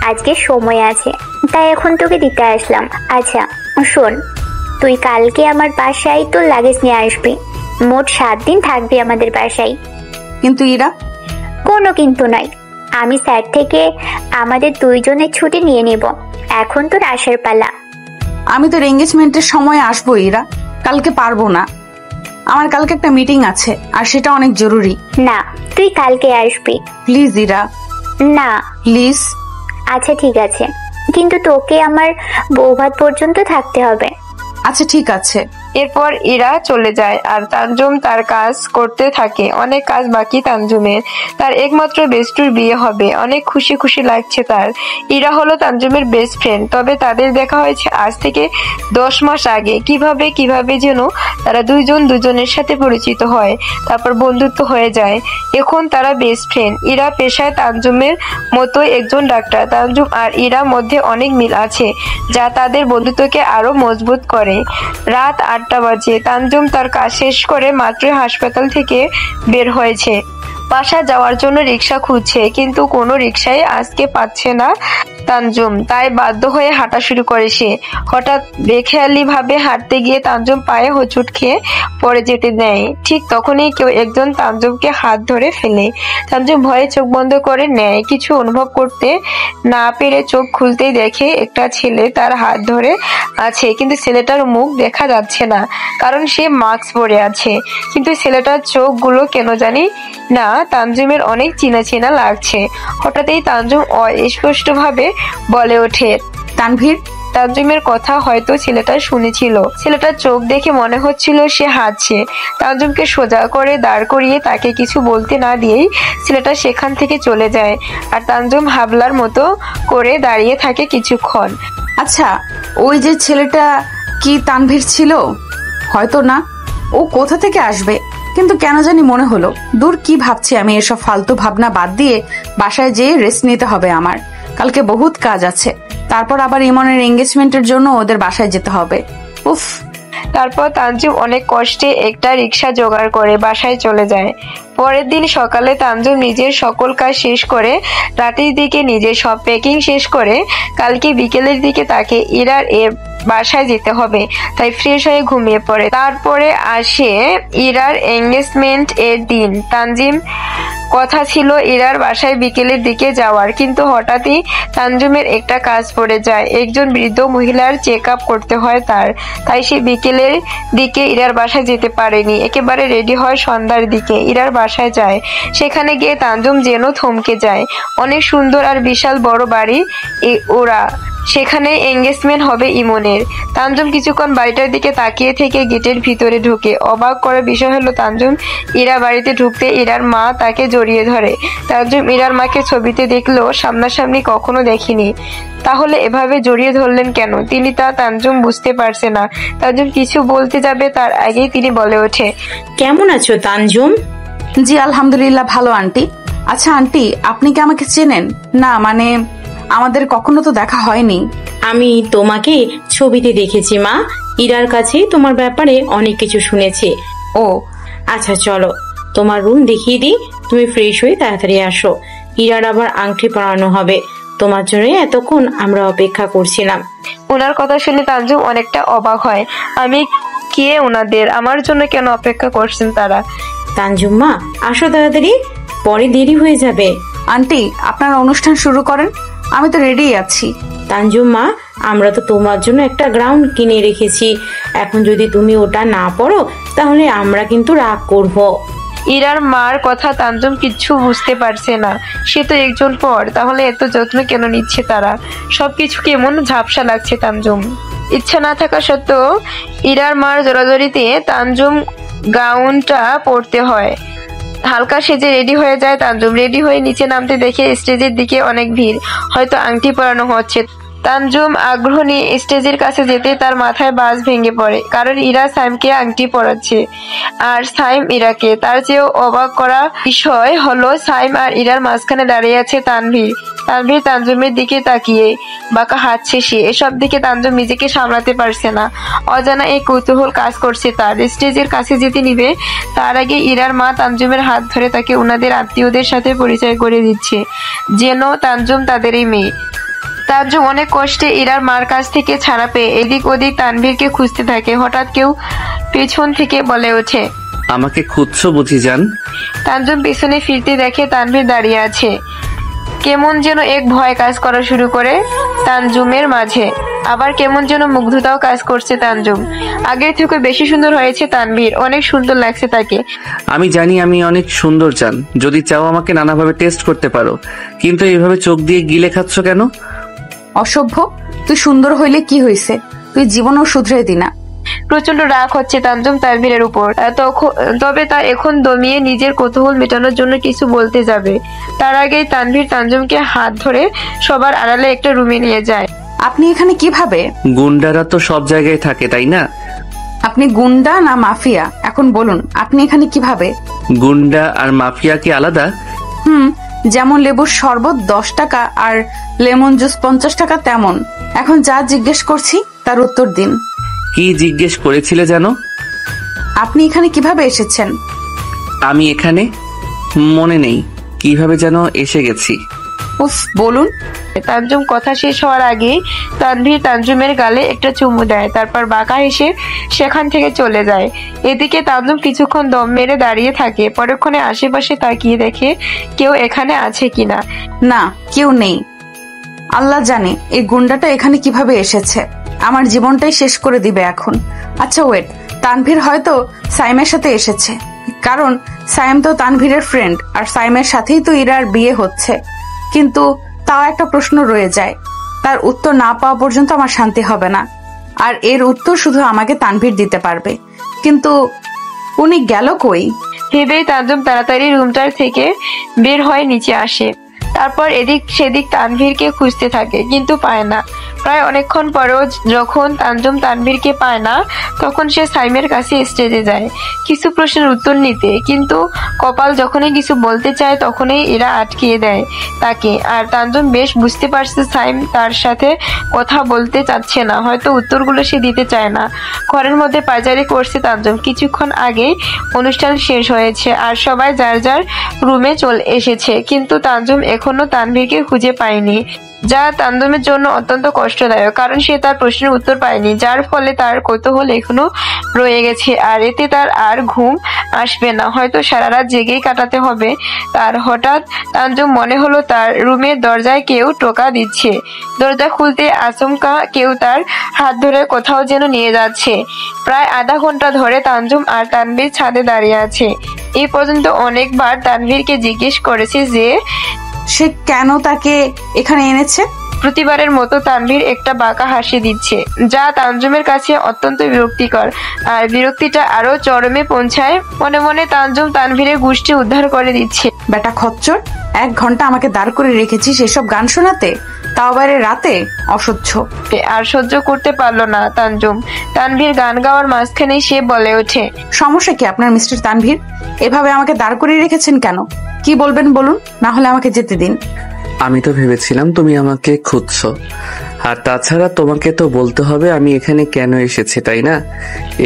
Speaker 6: আজকে সময় আছে, তাই এখন তোকে দিতে আসলাম। আচ্ছা শোন, তুই কালকে আমার বাসায় তোর লাগেজ নিয়ে আসবি। মোট 7 দিন থাকবি আমাদের বাসায়।
Speaker 4: কিন্তু ইরা?
Speaker 6: কোনো কিন্তু নয়, আমি স্যার থেকে আমাদের 2 জনের ছুটি নিয়ে নেব। এখন তোর আসার পালা।
Speaker 4: আমি তোর এঙ্গেজমেন্টের সময় আসবো ইরা, কালকে পারবো না। আমার কালকে একটা মিটিং আছে আর সেটা অনেক জরুরি।
Speaker 6: না, তুই কালকে আসবি।
Speaker 4: প্লিজ ইরা।
Speaker 6: না।
Speaker 4: প্লিজ।
Speaker 6: আচ্ছা ঠিক আছে, কিন্তু তোকে আমার বৌভাত পর্যন্ত থাকতে হবে।
Speaker 4: আচ্ছা ঠিক আছে।
Speaker 2: এরপর ইরা চলে যায় আর তানজুম তার কাজ করতে থাকে। অনেক কাজ বাকি তানজুমের। তার একমাত্র বেস্টুর বিয়ে হবে, অনেক খুশি খুশি লাগছে তার। ইরা হলো তানজুমের বেস্ট ফ্রেন্ড, তবে তাদের দেখা হয়েছে আজ থেকে 10 মাস আগে। কিভাবে যেন তারা দুইজন দুজনের সাথে পরিচিত হয়, তারপর বন্ধুত্ব হয়ে যায়। এখন তারা বেস্ট ফ্রেন্ড। ইরা পেশায় তানজুমের মতোই একজন ডাক্তার। তানজুম আর ইরার মধ্যে অনেক মিল আছে, যা তাদের বন্ধুত্বকে আরো মজবুত করে। রাত 8টা বাজে। তানজুম তার কাজ শেষ করে মাত্রই হাসপাতাল থেকে বের হয়েছে। বাসা যাওয়ার জন্য রিক্সা খুঁজছে, কিন্তু কোনো রিক্সাই আজকে পাচ্ছে না তানজুম। তাই বাধ্য হয়ে হাঁটা শুরু করে সে। হঠাৎ বেখেয়ালি ভাবে হাঁটতে গিয়ে তানজুম পায়ে হোঁচট খেয়ে পড়ে যেতে নেয়। ঠিক তখনই কেউ একজন তানজুমকে হাত ধরে ফেলে। তানজুম ভয়ে চোখ বন্ধ করে নেয়। কিছু অনুভব করতে না পেরে চোখ খুলতেই দেখে একটা ছেলে তার হাত ধরে আছে, কিন্তু ছেলেটার মুখ দেখা যাচ্ছে না, কারণ সে মাস্ক পরে আছে। কিন্তু ছেলেটার চোখগুলো কেন জানি না তানজুমের অনেক চেনা চেনা লাগছে। হঠাৎই তানজুম অস্পষ্ট ভাবে বলে ওঠে,
Speaker 4: তানভীর।
Speaker 2: তানজুমের কথা হয়তো ছেলেটা শুনেছিল। ছেলেটার চোখ দেখে মনে হচ্ছিল সে হাসছে। তানজুমকে সোজা করে দাঁড় করিয়ে তাকে কিছু বলতে না দিয়েই ছেলেটা সেখান থেকে চলে যায়। আর তানজুম হাবলার মতো করে দাঁড়িয়ে থাকে কিছুক্ষণ।
Speaker 4: আচ্ছা, ওই যে ছেলেটা কি তানভীর ছিল? হয়তো না। ও কোথা থেকে আসবে? কিন্তু কেন জানি মনে হলো, দূর কি ভাবছি আমি, এসব ফালতু ভাবনা বাদ দিয়ে বাসায় যেয়ে রেস্ট নিতে হবে আমার। কালকে বহুত কাজ আছে, তারপর আবার ইমনের এঙ্গেজমেন্টের জন্য ওদের বাসায় যেতে হবে। উফ।
Speaker 2: তারপর তানজুম অনেক কষ্টে একটা রিক্সা জোগাড় করে বাসায় চলে যায়। পরের দিন সকালে তানজুম নিজের সকল কাজ শেষ করে রাতের দিকে নিজের সব প্যাকিং শেষ করে কালকে বিকেলের দিকে তাকে ইরার বাসায় যেতে হবে, তাই ফ্রেশ হয়ে ঘুমিয়ে পড়ে। তারপরে আসে ইরার এঙ্গেজমেন্ট এর দিন। তানজিম কথা ছিল ইরার বাসায় বিকেলের দিকে যাওয়ার, কিন্তু হঠাৎই তানজুমের একটা কাজ পড়ে যায়। একজন বৃদ্ধ মহিলার চেক আপ করতে হয় তার, তাই সে বিকেলের দিকে ইরার বাসায় যেতে পারেনি। একেবারে রেডি হয় সন্ধ্যার দিকে ইরার বাসায় যায়। সেখানে গিয়ে তানজুম যেন থমকে যায়। অনেক সুন্দর আর বিশাল বড় বাড়ি ওরা। সেখানে এঙ্গেজমেন্ট হবে ইমনের। তানজুম কিছুক্ষণ বাড়িটার দিকে তাকিয়ে থেকে গেটের ভিতরে ঢুকে। অবাক করার বিষয় হলো তানজুম ইরা বাড়িতে ঢুকতে ইরার মা তাকে জড়িয়ে ধরে। তানজুম ইরার মাকে ছবিতে দেখলেও সামনাসামনি কখনো দেখেনি। তাহলে এভাবে জড়িয়ে ধরলেন কেন তিনি, তা তানজুম বুঝতে পারছে না। তানজুম কিছু বলতে যাবে তার আগেই তিনি বলে ওঠে,
Speaker 8: কেমন আছো তানজুম?
Speaker 4: জি আলহামদুলিল্লাহ ভালো আন্টি। আচ্ছা আন্টি, আপনি কি আমাকে চেনেন? না মানে আমাদের কখনো তো দেখা হয়নি।
Speaker 8: আমি তোমাকে ছবিতে দেখেছি মা, ইরার কাছে তোমার ব্যাপারে অনেক কিছু শুনেছি।
Speaker 4: ও
Speaker 8: আচ্ছা চলো তোমার রুম দেখিয়ে দিই, তুমি ফ্রেশ হয়ে তাড়াতাড়ি আসো। ইরার আবার আংটি পরানো হবে, তোমার জন্য এতক্ষণ আমরা অপেক্ষা করছিলাম।
Speaker 2: ওনার কথা শুনে তানজুম অনেকটা অবাক হয়। আমি কে ওনাদের? আমার জন্য কেন অপেক্ষা করছেন তারা?
Speaker 8: তানজুম মা আসো তাড়াতাড়ি, পরে দেরি হয়ে যাবে।
Speaker 4: আন্টি আপনার অনুষ্ঠান শুরু করেন, আমি তো রেডি আছি।
Speaker 8: তানজুম মা আমরা তো তোমার জন্য একটা গ্রাউন্ড কিনে রেখেছি, এখন যদি তুমি ওটা না পড়ো তাহলে আমরা কিন্তু রাগ করব।
Speaker 2: ইরার মার কথা তানজুম কিচ্ছু বুঝতে পারছে না। সে তো একজন পর, তাহলে এত যত্ন কেন নিচ্ছে তারা? সবকিছু কেমন ঝাপসা লাগছে তানজুম। ইচ্ছা না থাকা সত্ত্বেও ইরার মার জোরাজোরিতে তানজুম গাউনটা পরতে হয়। হালকা সেজে রেডি হয়ে যায় তানজুম। রেডি হয়ে নিচে নামতে দেখে স্টেজের দিকে অনেক ভিড়, হয়তো আংটি পরানো হচ্ছে। তানজুম আগ্রহ নিয়ে স্টেজের কাছে যেতে তার মাথায় বাজ ভেঙে পড়ে, কারণ ইরা সাইমকে আংটি পরাচ্ছে আর সাইম ইরাকে। তার চেয়েও অবাক করা বিষয় হলো সাইম আর ইরার মাঝখানে দাঁড়িয়ে আছে তানভীর। তানভীর তানজুমের দিকে তাকিয়ে বাঁকা হাঁটছে সে। এসব দিকে তানজুম নিজেকে সামলাতে পারছে না। অজানা এই কৌতূহল কাজ করছে তার। স্টেজের কাছে যেতে নিবে তার আগে ইরার মা তানজুমের হাত ধরে তাকে ওনাদের আত্মীয়দের সাথে পরিচয় করে দিচ্ছে, যেন তানজুম তাদেরই মেয়ে। তানজুম অনেক কষ্টে ইরার মার কাছ থেকে ছাড়া পেয়ে এদিক ওদিক তানভীরকে খুঁজতে থাকে। হঠাৎ কেউ পেছন থেকে বলে ওঠে,
Speaker 1: আমাকে খুঁজছো বুঝি জান?
Speaker 2: তানজুম পেছনে ফিরতে দেখে তানভীর দাঁড়িয়ে আছে। কেমন যেন এক ভয় কাজ করা শুরু করে তানজুমের মাঝে। আবার কেমন যেন মুগ্ধতাও কাজ করছে তানজুম। আগের থেকে বেশি সুন্দর হয়েছে তানভীর, অনেক সুন্দর লাগছে তাকে।
Speaker 1: আমি জানি আমি অনেক সুন্দর জান, যদি চাও আমাকে নানাভাবে টেস্ট করতে পারো, কিন্তু এইভাবে চোখ দিয়ে গিলে খাচ্ছ কেন?
Speaker 4: অসভ্য, তুই সুন্দর হইলে কি হয়েছে, তুই জীবনও শুধরে দিনা।
Speaker 2: প্রচন্ড রাগ হচ্ছে তানজুম তানভীরের উপর। তবে তা এখন দমিয়ে নিজের কৌতূহল মেটানোর জন্য কিছু বলতে যাবে, তার আগেই তানভীর তানজুমকে হাত ধরে সবার আড়ালে একটা রুমে নিয়ে যায়।
Speaker 4: আপনি এখানে কিভাবে?
Speaker 1: গুন্ডারা তো সব জায়গায় থাকে, তাই না?
Speaker 4: আপনি গুন্ডা না মাফিয়া এখন বলুন, আপনি এখানে কিভাবে?
Speaker 1: গুন্ডা আর মাফিয়া কি আলাদা?
Speaker 4: যেমন লেবুর শরবত 10 টাকা আর লেমন জুস 50 টাকা, তেমন। এখন যা জিজ্ঞেস করছি তার উত্তর দিন।
Speaker 1: কি জিজ্ঞেস করেছিলে জানো?
Speaker 4: আপনি এখানে কিভাবে এসেছেন?
Speaker 1: আমি এখানে মনে নেই কিভাবে যেন এসে গেছি।
Speaker 4: উফ, বলুন।
Speaker 2: তানজুম কথা শেষ হওয়ার আগেই তানভীর তানজুমের গালে একটা চুমু দেয়, তারপর বাঁকা হেসে সেখান থেকে চলে যায়। এদিকে তানজুম কিছুক্ষণ দম মেরে দাঁড়িয়ে থাকে, পরক্ষণে আশেপাশে তাকিয়ে দেখে কেউ এখানে আছে কিনা।
Speaker 4: না, কেউ নেই। আল্লাহ জানে এই গুন্ডাটা এখানে কিভাবে এসেছে, আমার জীবনটাই শেষ করে দিবে এখন। আচ্ছা ওয়েট, তানভীর হয়তো সাইমের সাথে এসেছে, কারণ সাইম তো তানভীরের ফ্রেন্ড, আর সাইমের সাথেই তো ইরার বিয়ে হচ্ছে। কিন্তু তাও একটা প্রশ্ন রয়ে যায়, তার উত্তর না পাওয়া পর্যন্ত আমার শান্তি হবে না, আর এর উত্তর শুধু আমাকে তানভীর দিতে পারবে। কিন্তু উনি গেল কই?
Speaker 2: ভেবেই তানজুম তাড়াতাড়ি রুমটার থেকে বের হয়ে নিচে আসে, তারপর এদিক সেদিক তানভীরকে খুঁজতে থাকে, কিন্তু পায় না। প্রায় অনেকক্ষণ পরেও যখন তানজুম তানভীরকে পায় না, তখন সে সাইমের কাছে স্টেজে যায় কিছু প্রশ্নের উত্তর নিতে, কিন্তু কপাল যখনই কিছু বলতে চায় তখনই এরা আটকিয়ে দেয় তাকে। আর তানজুম বেশ বুঝতে পারছে সাইম তার সাথে কথা বলতে চাচ্ছে না, হয়তো উত্তরগুলো সে দিতে চায় না। ঘরের মধ্যে পায়চারি করছে তানজুম। কিছুক্ষণ আগেই অনুষ্ঠান শেষ হয়েছে আর সবাই যার যার রুমে চলে এসেছে, কিন্তু তানজুম এখনো তানভীরকে খুঁজে পায়নি, যা তানজুমের জন্য অত্যন্ত কষ্টদায়ক, কারণ সে তার প্রশ্নের উত্তর পায়নি, যার ফলে তার কৌতূহল এখনো রয়ে গেছে। আর এতে তার আর ঘুম আসবে না, হয়তো সারা রাত জেগেই কাটাতে হবে তার। হঠাৎ তানজুম মনে হলো তার রুমের দরজায় কেউ টোকা দিচ্ছে। দরজা খুলতে আচমকা কেউ তার হাত ধরে কোথাও যেন নিয়ে যাচ্ছে। প্রায় আধা ঘন্টা ধরে তানজুম আর তানভীর ছাদে দাঁড়িয়ে আছে। এই পর্যন্ত অনেকবার তানভীরকে জিজ্ঞেস করেছে যে
Speaker 4: সে কেন তাকে এখানে এনেছে।
Speaker 2: প্রতিবারের মতো তানভীর একটা বাঁকা হাসি দিচ্ছে, যা তানজুমের কাছে অত্যন্ত বিরক্তিকর। আর বিরক্তিটা আরো চরমে পৌঁছায়। মনে মনে তানজুম তানভীরের গোষ্ঠী উদ্ধার করে দিচ্ছে।
Speaker 4: বেটা খচ্চর, 1 ঘন্টা আমাকে দাঁড় করে রেখেছিস এসব গান শোনাতে, তাও বাইরে রাতে, অসহ্য।
Speaker 2: আর সহ্য করতে পারলো না তানজুম। তানভীর গান গাওয়ার মাঝখানেই সে বলে ওঠে,
Speaker 4: সমস্যা কি আপনার মিস্টার তানভীর? এভাবে আমাকে দাঁড় করিয়ে রেখেছেন কেন? কি বলবেন বলুন, না হলে আমাকে যেতে দিন।
Speaker 1: আমি তো ভেবেছিলাম তুমি আমাকে খুঁজছো, আর তাছাড়া তোমাকে তো বলতে হবে আমি এখানে কেন এসেছি, তাই না?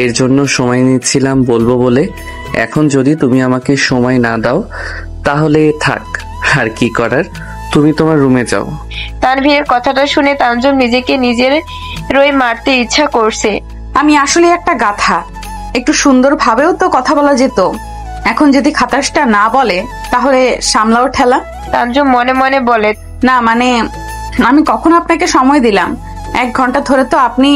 Speaker 1: এর জন্য সময় নিচ্ছিলাম বলবো বলে। এখন যদি তুমি আমাকে সময় না দাও তাহলে থাক, আর কি করার, তুমি তোমার রুমে যাও।
Speaker 2: তানভীরের কথাটা শুনে তানজুম নিজেকে নিজের রই মারতে ইচ্ছা করছে।
Speaker 4: আমি আসলে একটা গাধা, একটু সুন্দর ভাবেও তো কথা বলা যেত। এখন যদি খাতাসটা না বলে তাহলে সামলাও ঠেলা।
Speaker 2: তানজুম মনে মনে বলে,
Speaker 4: না মানে আমি কখন আপনাকে সময় দিলাম? 1 ঘন্টা ধরে তো আপনি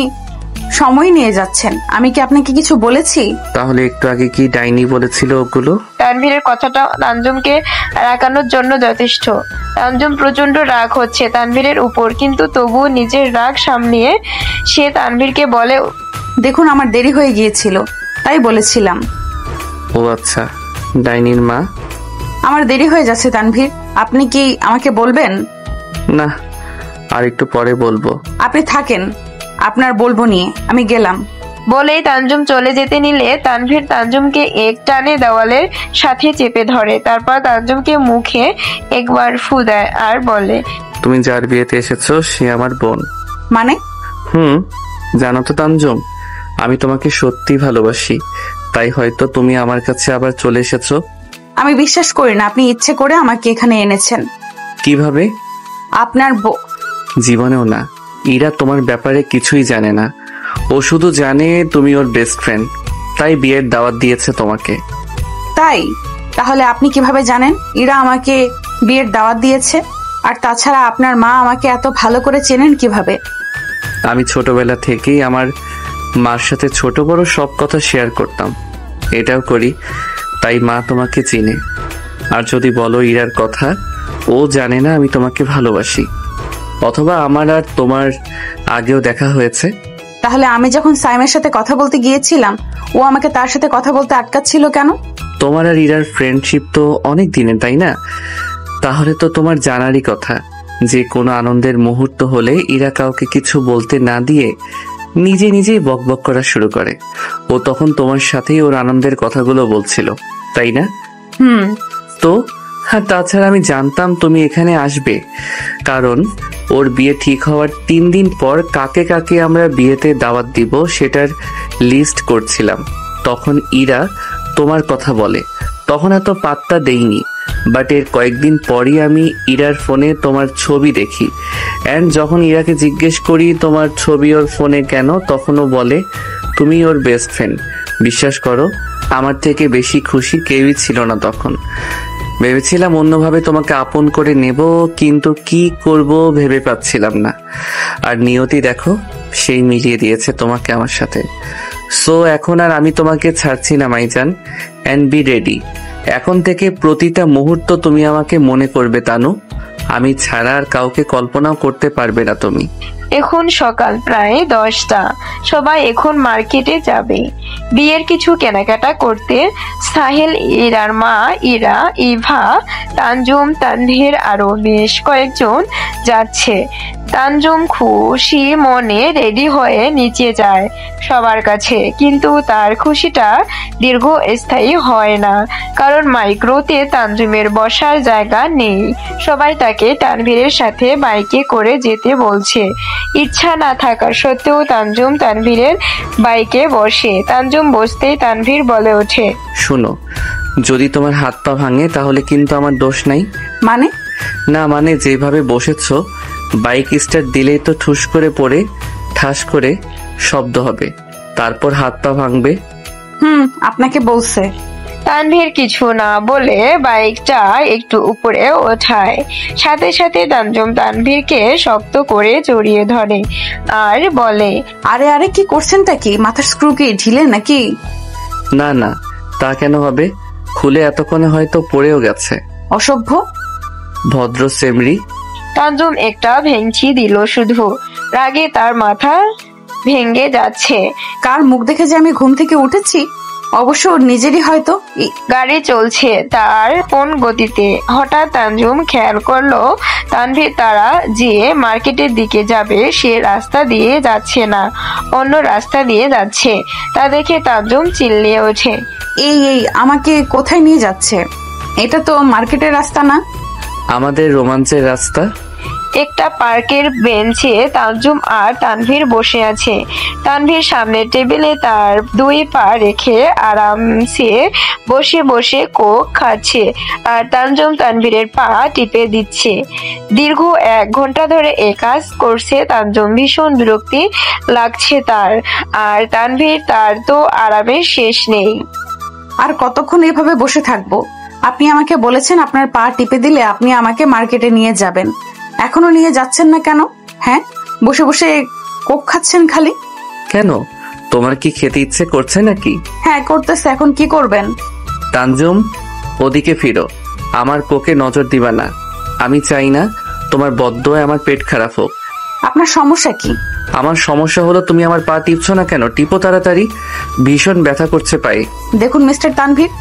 Speaker 4: সময় নিয়ে যাচ্ছেন। আমি কি আপনাকে কিছু বলেছি?
Speaker 1: তাহলে একটু আগে কি ডাইনি বলেছিল ওগুলো?
Speaker 2: তানভীরের কথাটা তানজুমকে রাগানোর জন্য যথেষ্ট। তানজুম প্রচন্ড রাগ হচ্ছে তানভীরের উপর, কিন্তু তবুও নিজের রাগ সামলিয়ে সে তানভীরকে বলে,
Speaker 4: দেখুন আমার দেরি হয়ে গিয়েছিল, তাই বলেছিলাম।
Speaker 1: ও আচ্ছা, ডাইনির মা।
Speaker 4: আমার দেরি হয়ে যাচ্ছে তানভীর, আপনি কি আমাকে বলবেন?
Speaker 1: না, আর একটু পরে বলবো।
Speaker 4: আপনি থাকেন, আপনার বলবো নিয়ে, আমি গেলাম।
Speaker 2: বলেই তানজুম চলে যেতে নিলে তানভীর তানজুমকে এক টানে দেওয়ালের সাথে চেপে ধরে, তারপর তানজুমকে মুখে একবার ফু দেয় আর বলে,
Speaker 1: তুমি যার বিয়েতে এসেছো সে আমার বোন।
Speaker 4: মানে?
Speaker 1: জানো তো তানজুম, আমি তোমাকে সত্যি ভালোবাসি, তাই হয়তো তুমি আমার কাছে আবার চলে এসেছো।
Speaker 4: আমি বিশ্বাস করি না আপনি ইচ্ছে করে আমাকে এখানে এনেছেন।
Speaker 1: কিভাবে?
Speaker 4: আপনার
Speaker 1: জীবনেও না। ইরা তোমার ব্যাপারে কিছুই জানে না, ও শুধু জানে তুমি ওর বেস্ট ফ্রেন্ড, তাই বিয়ের দাওয়াত দিয়েছে তোমাকে।
Speaker 4: তাই? তাহলে আপনি কিভাবে জানেন ইরা আমাকে বিয়ের দাওয়াত দিয়েছে? আর তাছাড়া আপনার মা আমাকে এত ভালো করে চেনেন কিভাবে?
Speaker 1: আমি ছোটবেলা থেকেই আমার মার সাথে ছোট বড় সব কথা শেয়ার করতাম, এটাও করি, তাই মা তোমাকে চিনে। আর যদি বলো ইরার কথা, ও জানে না আমি তোমাকে ভালোবাসি, অথবা আমার আর তোমার আগেও দেখা হয়েছে।
Speaker 4: তাহলে আমি যখন সাইমের সাথে কথা বলতে গিয়েছিলাম, ও আমাকে তার সাথে কথা বলতে আটকাচ্ছিল কেন?
Speaker 1: তোমার আর ইরার ফ্রেন্ডশিপ তো অনেক দিনের, তাই না? তাহলে তো তোমার জানারই কথা যে কোনো আনন্দের মুহূর্ত হলে ইরা কাউকে কিছু বলতে না দিয়ে নিজে নিজেই বকবক করা শুরু করে। ও তখন তোমার সাথেই ওর আনন্দের কথাগুলো বলছিল, তাই না? তো হ্যাঁ, তাছাড়া আমি জানতাম তুমি এখানে আসবে, কারণ ওর বিয়ে ঠিক হওয়ার 3 দিন পর কাকে কাকে আমরা বিয়েতে দাওয়াত দিব সেটার লিস্ট করছিলাম। তখন ইরা তোমার কথা বলে, তখন এত পাত্তা দেইনি, বাট এর কয়েকদিন পরই আমি ইরার ফোনে তোমার ছবি দেখি। অ্যান্ড যখন ইরাকে জিজ্ঞেস করি তোমার ছবি ওর ফোনে কেন, তখন ও বলে তুমি ওর বেস্ট ফ্রেন্ড। বিশ্বাস করো, আমার থেকে বেশি খুশি কেউই ছিল না তখন। ভেবেছিলাম অন্যভাবে তোমাকে আপন করে নেব, কিন্তু কি করব ভেবে পাচ্ছিলাম না। আর নিয়তি দেখো, সেই মিলিয়ে দিয়েছে তোমাকে আমার সাথে। সো এখন আর আমি তোমাকে ছাড়ছি না মাইজান, অ্যান্ড বি রেডি। এখন থেকে প্রতিটা মুহূর্ত তুমি আমাকে মনে করবে তানু। আমি ছাড়া আর কাউকে কল্পনাও করতে পারবে না তুমি।
Speaker 2: এখন সকাল প্রায় 10টা। সবাই এখন মার্কেটে যাবে বিয়ের কিছু কেনাকাটা করতে। সাহেল, ইরার মা, ইরা, ইভা, তানজুম, তানভীর আরো বেশ কয়েকজন যাচ্ছে। তানজুম খুশি মনে রেডি হয়ে নিচে যায় সবার কাছে, কিন্তু তার খুশিটা দীর্ঘস্থায়ী হয় না, কারণ মাইক্রোতে তানজুমের বসার জায়গা নেই। সবাই তাকে তানভীরের সাথে বাইকে করে যেতে বলছে। ইচ্ছা না থাকা সত্ত্বেও তানজুম তানভীরের বাইকে বসে। তানজুম বসতেই তানভীর বলে ওঠে,
Speaker 1: শোনো, যদি তোমার হাত পা ভাঙে তাহলে কিন্তু আমার দোষ নাই।
Speaker 4: মানে?
Speaker 1: না মানে যেভাবে বসেছো, বাইক স্টার্ট দিলেই তো ঠুস করে পড়ে ঠাস করে শব্দ হবে, তারপর হাত পা ভাঙবে।
Speaker 4: আপনাকে বলছে।
Speaker 2: তানভীর কিছু না বলে বাইকটা একটু উপরে ওঠায়। সাথে সাথে তানজুম তানভীরকে শক্ত করে জড়িয়ে ধরে আর বলে,
Speaker 4: আরে আরে কি করছেনটা কি? মাথার স্ক্রু কি ঢিলে নাকি?
Speaker 1: না না, তা কেন হবে? খুলে এতক্ষণে হয়তো পড়েও গেছে।
Speaker 4: অসভ্য
Speaker 1: ভদ্র সেমরি।
Speaker 2: তানজুম একটা ভেঙচি দিল, শুধু রাগে তার মাথা ভেঙে যাচ্ছে।
Speaker 4: কার মুখ দেখে যে আমি ঘুম থেকে উঠেছি? অবশ্য ওর নিজেরই হয়তো।
Speaker 2: গাড়ি চলছে তার কোন গতিতে। হঠাৎ তানজুম খেয়াল করলো তানভীর তারা যে মার্কেটের দিকে যাবে সে রাস্তা দিয়ে যাচ্ছে না, অন্য রাস্তা দিয়ে যাচ্ছে। তা দেখে তানজুম চিল্লিয়ে ওঠে,
Speaker 4: এই এই আমাকে কোথায় নিয়ে যাচ্ছে? এটা তো মার্কেটের রাস্তা না।
Speaker 1: আমাদের রোমাঞ্চের রাস্তা।
Speaker 2: একটা পার্কের বেঞ্চে তানজুম আর তানভীর বসে আছে। তানভীর সামনের টেবিলে তার 2 পা রেখে আরামসে বসে বসে কোক খাচ্ছে, আর তানজুম তানভীরের পা টিপে দিচ্ছে। দীর্ঘ 1 ঘন্টা ধরে এ কাজ করছে তানজুম। ভীষণ বিরক্তি লাগছে তার, আর তানভীর তার তো আরামের শেষ নেই।
Speaker 4: আর কতক্ষণ এভাবে বসে থাকবো? আপনি আমাকে বলেছেন আপনার পা টিপে দিলে আপনি আমাকে মার্কেটে নিয়ে যাবেন, এখনো নিয়ে যাচ্ছেন না কেন? হ্যাঁ, বসে বসে কোক খাচ্ছেন খালি।
Speaker 1: কেন, তোমার কি খেতে ইচ্ছে করছে নাকি?
Speaker 4: হ্যাঁ করতেছে, এখন কি করবেন?
Speaker 1: তানজুম, ওদিকে ফিরো, আমার কোকে নজর দিবা না। আমি চাই না তোমার বদদোয়ায় আমার পেট খারাপ হোক।
Speaker 4: আপনার সমস্যা কি?
Speaker 1: আমার সমস্যা হলো তুমি আমার পা টিপছো না কেন? টিপো তাড়াতাড়ি, ভীষণ ব্যথা করছে পায়ে।
Speaker 4: দেখুন মিস্টার তানভীর।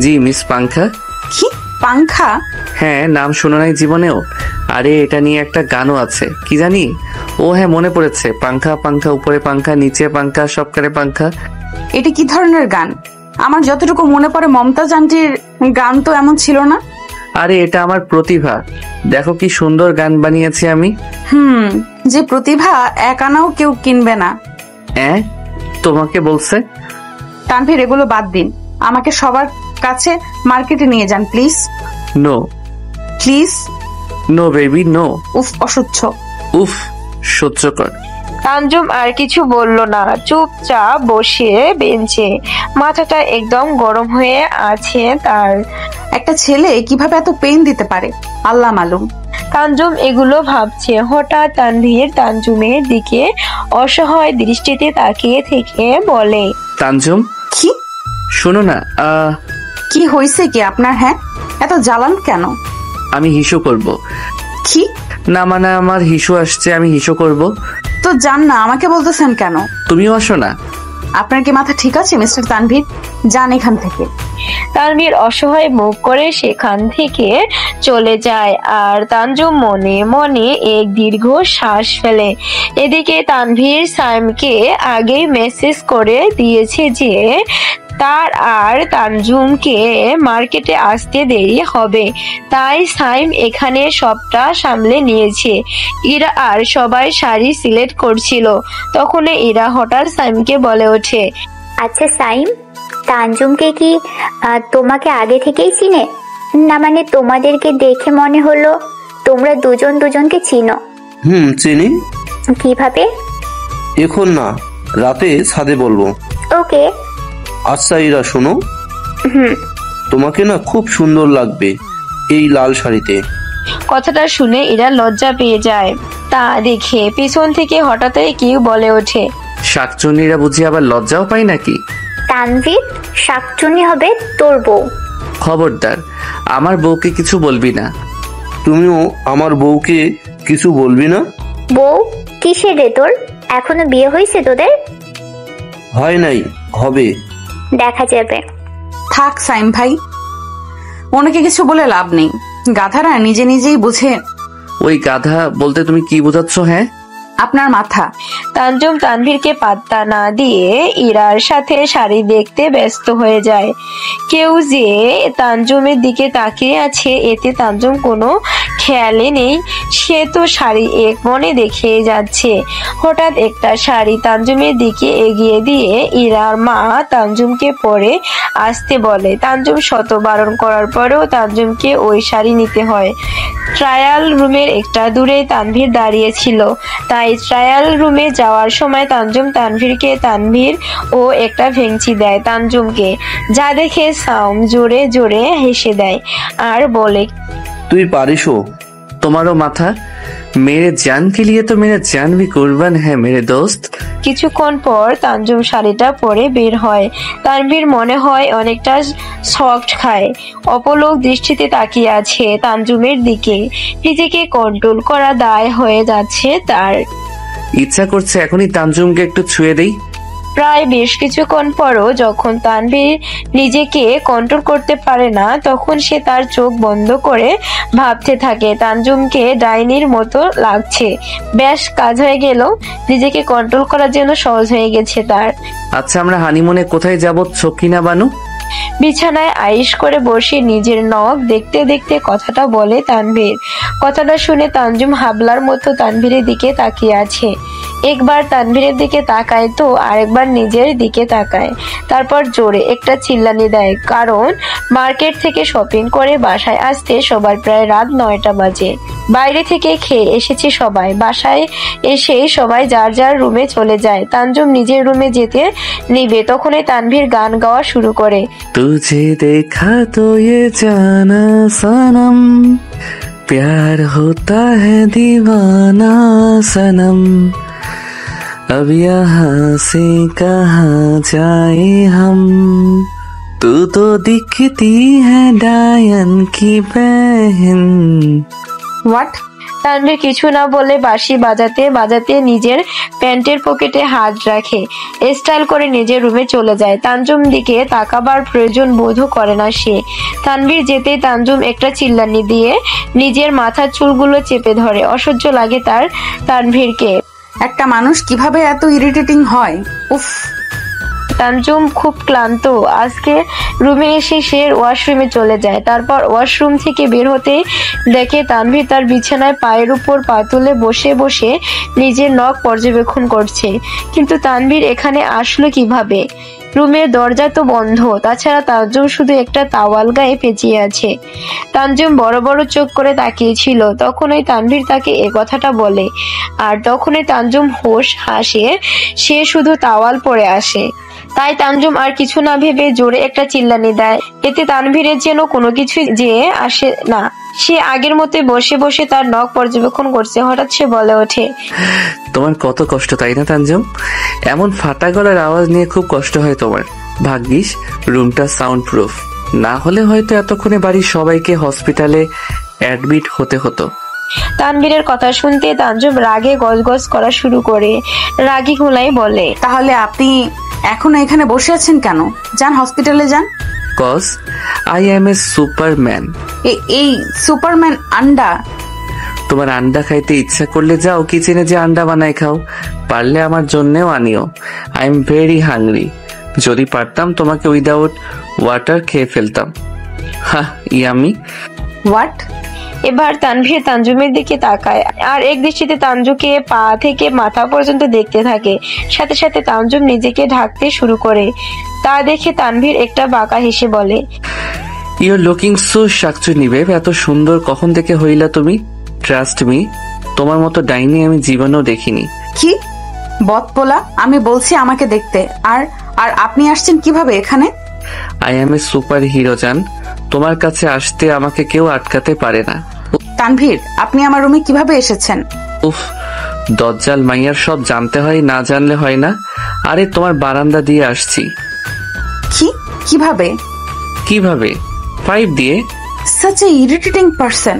Speaker 1: জি মিস পাংখা।
Speaker 4: কি পাংখা?
Speaker 1: হ্যাঁ, নাম শোনো নাই জীবনেও? আরে এটা নিয়ে একটা গানও আছে, কি জানি। ও হ্যাঁ, মনে পড়েছে, পাংখা পাংখা, উপরে পাংখা নিচে পাংখা, সবকারে পাংখা।
Speaker 4: এটা কি ধরনের গান? আমার যতটুকু মনে পড়ে মমতাজ আন্টির গান তো এমন ছিল না।
Speaker 1: আরে এটা আমার প্রতিভা, দেখো কি সুন্দর গান বানিয়েছি আমি।
Speaker 4: যে প্রতিভা 1 আনাও কেউ কিনবে না।
Speaker 1: তোমাকে বলছে?
Speaker 4: তানভীর এগুলো বাদ দিন, আমাকে সবার কাছে মার্কেটে নিয়ে যান please.
Speaker 1: No
Speaker 4: please.
Speaker 1: No baby no.
Speaker 4: উফ অসহ্য।
Speaker 1: উফ সহ্য কর।
Speaker 2: তানজুম আর কিছু বলল না, চুপচাপ বসে বেঞ্চে, মাথাটা একদম গরম হয়ে আছে তার।
Speaker 4: একটা ছেলে কিভাবে এত পেইন দিতে পারে আল্লাহ মালুম।
Speaker 2: তানজুম এগুলো ভাবছে, হঠাৎ তানভীর তানজুমের দিকে অসহায় দৃষ্টিতে তাকিয়ে থেকে বলে,
Speaker 1: তানজুম
Speaker 4: কি
Speaker 1: শোনো না,
Speaker 4: কি হয়েছে কি আপনার? হ্যাঁ, এত জ্বালান কেন?
Speaker 1: আমি হিসু করব।
Speaker 4: কি?
Speaker 1: না মানে আমার হিসু আসছে, আমি হিসু করব।
Speaker 4: তো যান না, আমাকে বলতেছেন কেন?
Speaker 1: তুমিও আসো না।
Speaker 4: আপনার কি মাথা ঠিক আছে মিস্টার তানভীর? যান এখান থেকে।
Speaker 2: তানভীর অসহায় মুখ করে সেখান থেকে চলে যায় আর তানজুম মনে মনে এক দীর্ঘ শ্বাস ফেলে। এদিকে তানভীর সাইমকে আগেই মেসেজ করে দিয়েছে যে তার আর তানজুমকে মার্কেটে আসতে দেরি হবে, তাই সাইম এখানে সবটা সামলে নিয়েছে। ইরা আর সবাই শাড়ি সিলেক্ট করছিল, তখন ইরা হঠাৎ সাইমকে বলে ওঠে,
Speaker 6: আচ্ছা সাইম, তানজুমকে কি তোমাকে আগে থেকেই চিনে? না মানে তোমাদেরকে দেখে মনে হলো তোমরা দুজন দুজনকে চিনো।
Speaker 3: চিনি।
Speaker 6: কিভাবে?
Speaker 3: এখন না, রাতে ছাদে বলবো।
Speaker 6: ওকে।
Speaker 3: আচ্ছা ইরা শোনো, তোমাকে না খুব সুন্দর লাগবে এই লাল শাড়িতে।
Speaker 2: কথাটা শুনে ইরা লজ্জা পেয়ে যায়। তা দেখে পিছন থেকে হঠাৎই কেউ বলে ওঠে,
Speaker 1: শাকচুন্নিরা বুঝি আবার লজ্জাও পাই নাকি?
Speaker 6: তানভীর, শাকচুন্নি হবে তোর বউ।
Speaker 1: খবরদার, আমার বউকে কিছু বলবি না।
Speaker 3: তুমিও আমার বউকে কিছু বলবি না।
Speaker 6: বউ কিসের রে তোর? এখনো বিয়ে হয়েছে তোদের?
Speaker 3: হয় নাই, হবে।
Speaker 6: দেখা যাবে।
Speaker 4: থাক সাইম ভাই, ওনাকে কিছু বলে লাভ নেই, গাধারা নিজে নিজেই বুঝে।
Speaker 1: ওই গাধা বলতে তুমি কি বোঝাচ্ছ? হ্যাঁ,
Speaker 4: আপনার মাথা।
Speaker 2: তানজুম তানভীরকে পাত্তা না দিয়ে ইরার সাথে শাড়ি দেখতে ব্যস্ত হয়ে যায়। কেউ যে তানজুমের দিকে তাকিয়ে আছে এতে তানজুম কোনো খেয়ালে নেই, সে তো শাড়ি এক মনে দেখে যাচ্ছে। হঠাৎ একটা শাড়ি তানজুমের দিকে এগিয়ে দিয়ে ইরার মা তানজুমকে পরে আসতে বলে। তানজুম শত বারণ করার পরেও তানজুমকে ওই শাড়ি নিতে হয়। ট্রায়াল রুমের একটা দূরে তানভীর দাঁড়িয়ে ছিল, তাই ট্রায়াল রুমে যাওয়ার সময় তানজুম তানভীরকে তানভীর ও একটা ভেঙচি দেয় তানজুমকে, যা দেখে সাউম জোরে জোরে হেসে দেয় আর বলে,
Speaker 3: তুই পারিসও।
Speaker 1: তোমারও মাথা। মেরে জান কে লিয়ে তো মেরা জান ভি কুরবান হ্যাঁ মেরে দোস্ত।
Speaker 2: কিছুক্ষণ পর তানজুম শাড়িটা পরে বের হয়। তানভীর মনে হয় অনেকটা শকড খায়, অপলক দৃষ্টিতে তাকিয়ে আছে তানজুমের দিকে। নিজেকে কন্ট্রোল করা দায় হয়ে যাচ্ছে তার।
Speaker 1: ইচ্ছা করছে এখনই তানজুমকে একটু ছুঁয়ে দেই।
Speaker 2: প্রায় বেশ কিছুক্ষণ পরও যখন তানভীর নিজেকে কন্ট্রোল করতে পারে না, তখন সে তার চোখ বন্ধ করে ভাবতে থাকে তানজুমকে ডাইনির মতো লাগছে। বেশ কাজ হয়ে গেল, নিজেকে কন্ট্রোল করার জন্য সহজ হয়ে গেছে তার।
Speaker 1: আচ্ছা আমরা হানিমুনে কোথায় যাব সকিনা বানু?
Speaker 2: বিছানায় আইস করে বসে নিজের নখ দেখতে দেখতে কথাটা বলে তানভীর। কথাটা শুনে তানজুম হাবলার মতো তানভীরের দিকে তাকিয়ে আছে। একবার তানভীরের দিকে তাকায় তো আরেকবার নিজের দিকে তাকায়, তারপর জোরে একটা চিল্লানি দেয়, কারণ মার্কেট থেকে শপিং করে বাসায় আসতে সবার প্রায় রাত 9টা বাজে। বাইরে থেকে খেয়ে এসেছে সবাই, বাসায় এসে সবাই যার যার রুমে চলে যায়। তানজুম নিজের রুমে যেতে নিবে, তখনই তানভীর গান গাওয়া শুরু করে।
Speaker 1: तुझे देखा तो ये जाना सनम, प्यार होता है दीवाना सनम, अब यहाँ से कहाँ जाए हम, तू तो दिखती है डायन की बहन।
Speaker 4: হোয়াট?
Speaker 2: তানভীর কিছু না বলে বাঁশি বাজাতে বাজাতে নিজের প্যান্টের পকেটে হাত রাখে, স্টাইল করে নিজের রুমে চলে যায়। তানজুম দিকে তাকাবার প্রয়োজন বোধ করে না সে। তানভীর যেতেই তানজুম একটা চিল্লানি দিয়ে নিজের মাথার চুলগুলো চেপে ধরে। অসহ্য লাগে তার তানভীরকে।
Speaker 4: একটা মানুষ কিভাবে এত ইরিটেটিং হয়! উফ।
Speaker 2: তানজুম খুব ক্লান্ত। আজকে রুমে এসে সে ওয়াশরুমে চলে যায়। তারপর ওয়াশরুম থেকে বের হতে দেখে তানভীর তার বিছানায় পায়ের উপর পা তুলে বসে বসে নিজের নখ পর্যবেক্ষণ করছে। কিন্তু তানভীর এখানে আসলো কিভাবে? রুমের দরজা তো বন্ধ। তাছাড়া তানজুম শুধু একটা তাওয়াল গায়ে পেঁচিয়ে আছে। তানজুম বড় বড় চোখ করে তাকিয়েছিল। তখনই তানভীর তাকে এ কথাটা বলে, আর তখনই তানজুম হোশ হাসে। সে শুধু তাওয়াল পরে আসে। তাই তানজুম আর কিছু না ভেবে জোরে একটা চিল্লানি দেয়। এতে তানভীরের যেন কোনো কিছু যে আসে না। সে আগের মতোই বসে বসে তার নখ পর্যবেক্ষণ করছে। হঠাৎ সে বলে ওঠে,
Speaker 1: তোমার কত কষ্ট তাই না তানজুম? এমন ফাটা গলার আওয়াজ নিয়ে খুব কষ্ট হয় তোমার। ভাগ্যিস রুমটা সাউন্ড প্রুফ, না হলে হয়তো এতক্ষণে বাড়ির সবাইকে হসপিটালে অ্যাডমিট হতে হতো।
Speaker 2: তানভীরের কথা শুনতে তানজুম রাগে গজগজ করা শুরু করে। রাগী গলায় বলে,
Speaker 4: তাহলে আপনি এখনো এখানে বসে আছেন কেন? যান হসপিটালে যান।
Speaker 1: Cause I am a superman.
Speaker 4: এই সুপারম্যান আন্ডা?
Speaker 1: তোমার আন্ডা খাইতে ইচ্ছা করলে যাও কিচেনে যে আন্ডা বানায় খাও, পারলে আমার জন্যেও আনিও। I am very hungry. যদি পারতাম তোমাকে উইদাউট ওয়াটার খেয়ে ফেলতাম। হা ইয়ামি।
Speaker 4: হোয়াট?
Speaker 2: এবার তানভীর তানজুমের দিকে তাকায় আর এক দৃষ্টিতে তানজুকে পা থেকে মাথা পর্যন্ত দেখতে থাকে। সাথে সাথে তানজুম নিজেকে ঢাকতে শুরু করে। তা দেখে তানভীর একটা বাঁকা হেসে বলে,
Speaker 1: ইউর লুকিং সো শাকচুনি বেব। এত সুন্দর কখন থেকে হইলা তুমি? ট্রাস্ট মি, তোমার মতো ডাইনি আমি জীবনেও দেখিনি।
Speaker 4: কি বদপোলা! আমি বলছি আমাকে দেখতে, আর আর আপনি আসছেন কিভাবে এখানে?
Speaker 1: I M A super hero জান। তোমার কাছে আসতে আমাকে কেউ আটকাতে পারে না।
Speaker 4: তানভীর, আপনি আমার রুমে কিভাবে এসেছেন?
Speaker 1: উফ, দজ্জাল মাইয়ার সব জানতে হয়, না জানলে হয় না। আরে তোমার বারান্দা দিয়ে আসছি।
Speaker 4: কিভাবে?
Speaker 1: কিভাবে? পাইপ দিয়ে।
Speaker 4: Such a irritating person.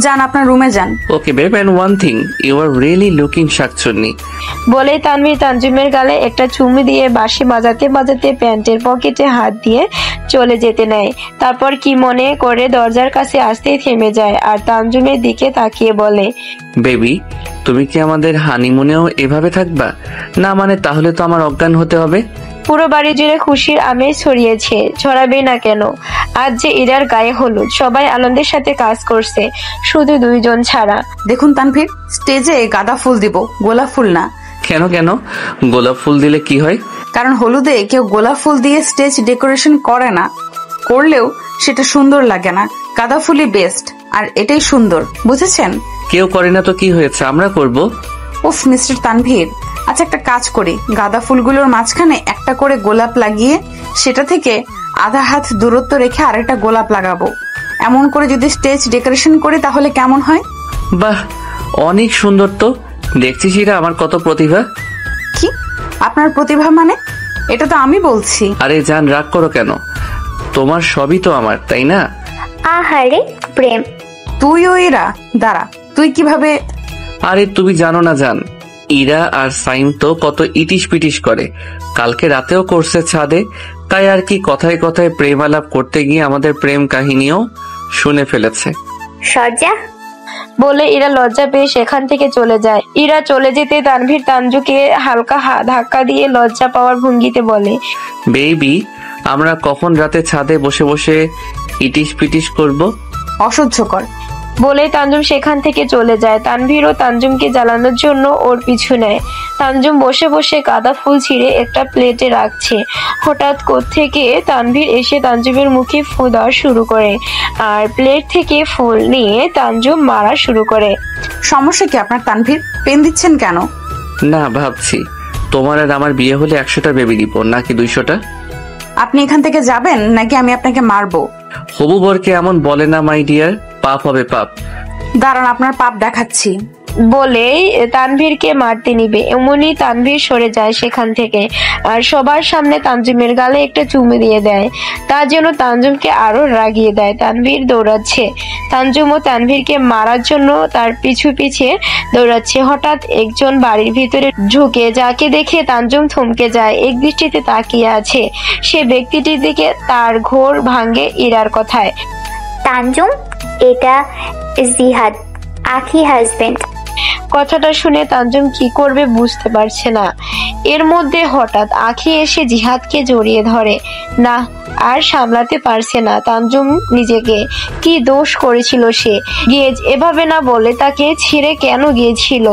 Speaker 4: যান আপনার রুমে যান।
Speaker 1: Okay babe, and one thing, you are really looking শাকচুন্নি।
Speaker 2: বলে তানভীর তানজুমের গালে একটা চুমু দিয়ে বাঁশি বাজাতে বাজাতে প্যান্টের পকেটে হাত দিয়ে চলে যেতে নেয়। তারপর কি মনে করে দরজার কাছে আসতেই থেমে যায় আর তানজুমের দিকে তাকিয়ে বলে,
Speaker 1: বেবি, তুমি কি আমাদের হানিমুনেও এভাবে থাকবা? না মানে তাহলে তো আমার অজ্ঞান হতে হবে।
Speaker 2: পুরো বাড়ি জুড়ে খুশির আমেজ ছড়িয়েছে। ছড়াবে না কেন? আজ যে ইরার গায়ে হলুদ, সবাই আনন্দের সাথে কাজ করছে, শুধু দুইজন ছাড়া।
Speaker 4: দেখুন তানভীর, স্টেজে গাঁদা ফুল দিব, গোলাপ ফুল না।
Speaker 1: কেন? গোলাপ ফুল দিলে কি হয়?
Speaker 4: কারণ হলুদে কেউ গোলাপ ফুল দিয়ে স্টেজ ডেকোরেশন করে না, করলেও সেটা সুন্দর লাগে না। গাঁদা ফুলই বেস্ট, আর এটাই সুন্দর, বুঝেছেন?
Speaker 1: কেউ করে না তো কি হয়েছে, আমরা করব।
Speaker 4: উফ মিস্টার তানভীর, আচ্ছা একটা কাজ করি, গাঁদা ফুলগুলোর মাঝখানে একটা করে গোলাপ লাগিয়ে সেটা থেকে আধা হাত দূরত্ব রেখে আরেকটা গোলাপ লাগাবো। এমন করে যদি স্টেজ ডেকোরেশন করি তাহলে কেমন হয়?
Speaker 1: বাহ, অনেক সুন্দর তো। দেখছিস এরা আমার কত প্রতিভা।
Speaker 4: কি আপনার প্রতিভা মানে? এটা তো আমি বলছি।
Speaker 1: আরে জান, রাগ করো কেন? তোমার সবই তো আমার, তাই না?
Speaker 6: আহারে প্রেম।
Speaker 4: তুই ও এরা, দাঁড়া, তুই কিভাবে?
Speaker 1: আরে তুমি জানো না জান, ইরা আর সাইম তো কত ইটিশ পিটিশ করে। কালকে রাতেও করছে ছাদে। তাই আর কি, কথায় কথায় প্রেম আলাপ করতে গিয়ে আমাদের প্রেম কাহিনীও শুনে ফেলেছে।
Speaker 6: সজ্জা
Speaker 2: বলে ইরা লজ্জা পেয়ে সেখান থেকে চলে যায়। ইরা চলে যেতে তানভীর তানজুকে হালকা ধাক্কা দিয়ে লজ্জা পাওয়ার ভঙ্গিতে বলে,
Speaker 1: বেবি, আমরা কখন রাতে ছাদে বসে বসে ইটিশ পিটিশ করব?
Speaker 4: অসহ্যকর।
Speaker 2: বলে তানজুম সেখান থেকে চলে যায়। তানভীরও তানজুমকে জ্বালানোর জন্য ওর পিছু নেয়। তানজুম বসে বসে গাঁদা ফুল ছিঁড়ে একটা প্লেটে রাখছে। হঠাৎ কোত্থেকে তানভীর এসে তানজুমের মুখে ফু দেওয়া শুরু করে আর প্লেট থেকে ফুল নিয়ে তানজুম মারা শুরু করে।
Speaker 4: সমস্যা কি আপনার তানভীর? পেন দিচ্ছেন কেন?
Speaker 1: না, ভাবছি তোমার আর আমার বিয়ে হলে 100টা বেবি দিব, নাকি 200টা?
Speaker 4: আপনি এখান থেকে যাবেন নাকি আমি আপনাকে মারবো?
Speaker 1: হবু বরকে এমন বলে না মাই ডিয়ার, পাপ হবে পাপ।
Speaker 4: দাঁড়ান, আপনার পাপ দেখাচ্ছি।
Speaker 2: বলেই তানভীরকে মারতে নিবে, এমনই তানভীর সরে যায় সেখান থেকে আর সবার সামনে তানজুমের গালে একটা চুমু দিয়ে দেয়। তা যেন তানজুমকে আরো রাগিয়ে দেয়। তানভীর দৌড়াচ্ছে। তানজুমও তানভীরকে মারার জন্য তার পিছু পিছে দৌড়াচ্ছে। হঠাৎ একজন বাড়ির ভিতরে ঢুকে, যাকে দেখে তানজুম থমকে যায়। এক দৃষ্টিতে তাকিয়ে আছে সে ব্যক্তিটির দিকে। তার ঘোর ভাঙে ইরার কথায়।
Speaker 6: তানজুম, এটা জিহাদ, আখি হাজবেন্ড।
Speaker 2: কথাটা শুনে তানজুম কি করবে বুঝতে পারছে না। এর মধ্যে হঠাৎ আঁখি এসে জিহাদকে জড়িয়ে ধরে। না, আর সামলাতে পারছে না তানজুম নিজেকে। কি দোষ করেছিল সে? গিয়ে এভাবে না বলে তাকে ছেড়ে কেন গিয়েছিল?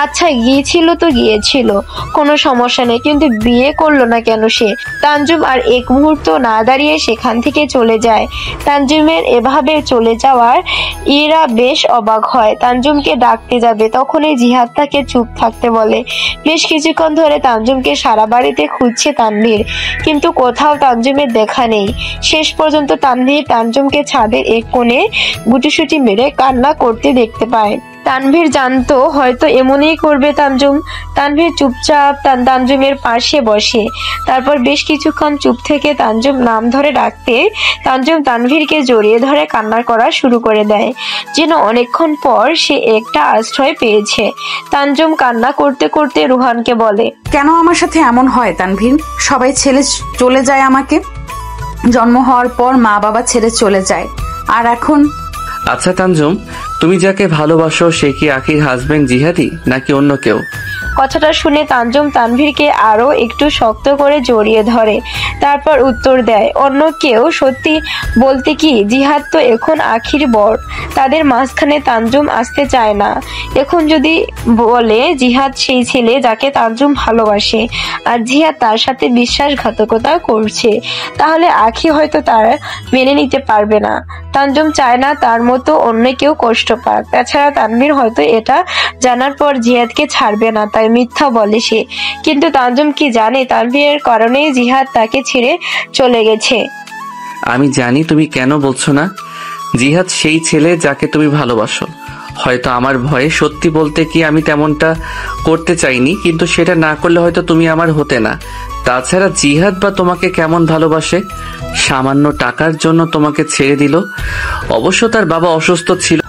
Speaker 2: আচ্ছা গিয়েছিল তো গিয়েছিল, কোনো সমস্যা নেই, কিন্তু বিয়ে করলো না কেন সে? তানজুম আর এক মুহূর্ত না দাঁড়িয়ে সেখান থেকে চলে যায়। তানজুমের এভাবে চলে যাওয়ার ইরা বেশ অবাক হয়। তানজুমকে ডাকতে যাবে, তখনই জিহাদ তাকে চুপ থাকতে বলে। বেশ কিছুক্ষণ ধরে তানজুমকে সারা বাড়িতে খুঁজছে তানভীর, কিন্তু কোথাও তানজুমের দেখা নেই। শেষ পর্যন্ত তানজুমকে ছাদের এক কোণে গুটিসুটি মেরে কান্না করতে দেখতে পায়। তানভীর জানতো হয়তো এমনই করবে তানজুম। তানভীর চুপচাপ তানজুমের পাশে বসে। তারপর বেশ কিছুক্ষণ চুপ থেকে তানজুম নাম ধরে ডাকতে তানজুম তানভীরকে জড়িয়ে ধরে কান্না করা শুরু করে দেয়, যেন অনেকক্ষণ পর সে একটা আশ্রয় পেয়েছে। তানজুম কান্না করতে করতে রুহানকে বলে,
Speaker 4: কেন আমার সাথে এমন হয় তানভীর? সবাই ছেড়ে চলে যায় আমাকে। জন্ম হওয়ার পর মা বাবা ছেড়ে চলে যায়, আর এখন?
Speaker 1: আচ্ছা তানজুম, তুমি যাকে ভালোবাসো সে কি আখির হাজবেন্ড জিহাদি নাকি অন্য কেউ?
Speaker 2: কথাটা শুনে তানজুম তানভীরকে আরো একটু শক্ত করে জড়িয়ে ধরে। তারপর উত্তর দেয়, অন্য কেউ? সত্যি বলতে কি, জিহাদ তো এখন আখির বর। তাদের মাঝখানে তানজুম আসতে চায় না। এখন যদি বলে জিহাদ সেই ছেলে যাকে তানজুম ভালোবাসে, আর জিহাদ তার সাথে বিশ্বাসঘাতকতা করছে, তাহলে আখি হয়তো তার মেনে নিতে পারবে না। তানজুম চায় না তার মতো অন্য কেউ কষ্ট পাক। তাছাড়া তানভীর হয়তো এটা জানার পর জিহাদকে ছাড়বে না, তাই মিথ্যা বলে সে। কিন্তু তানজুম কি জানে তানভীরের কারণেই জিহাদ তাকে ছেড়ে চলে গেছে।
Speaker 1: আমি জানি তুমি কেন বলছো না। জিহাদ সেই ছেলে যাকে তুমি ভালোবাসো। হয়তো আমার ভয়ে সত্যি বলতে কি আমি তেমনটা করতে চাইনি, কিন্তু সেটা না করলে হয়তো তুমি আমার হতে না। তাছাড়া জিহাদ বা তোমাকে কেমন ভালোবাসে? সামান্য টাকার জন্য তোমাকে ছেড়ে দিল। অবশ্য তার বাবা অসুস্থ ছিল।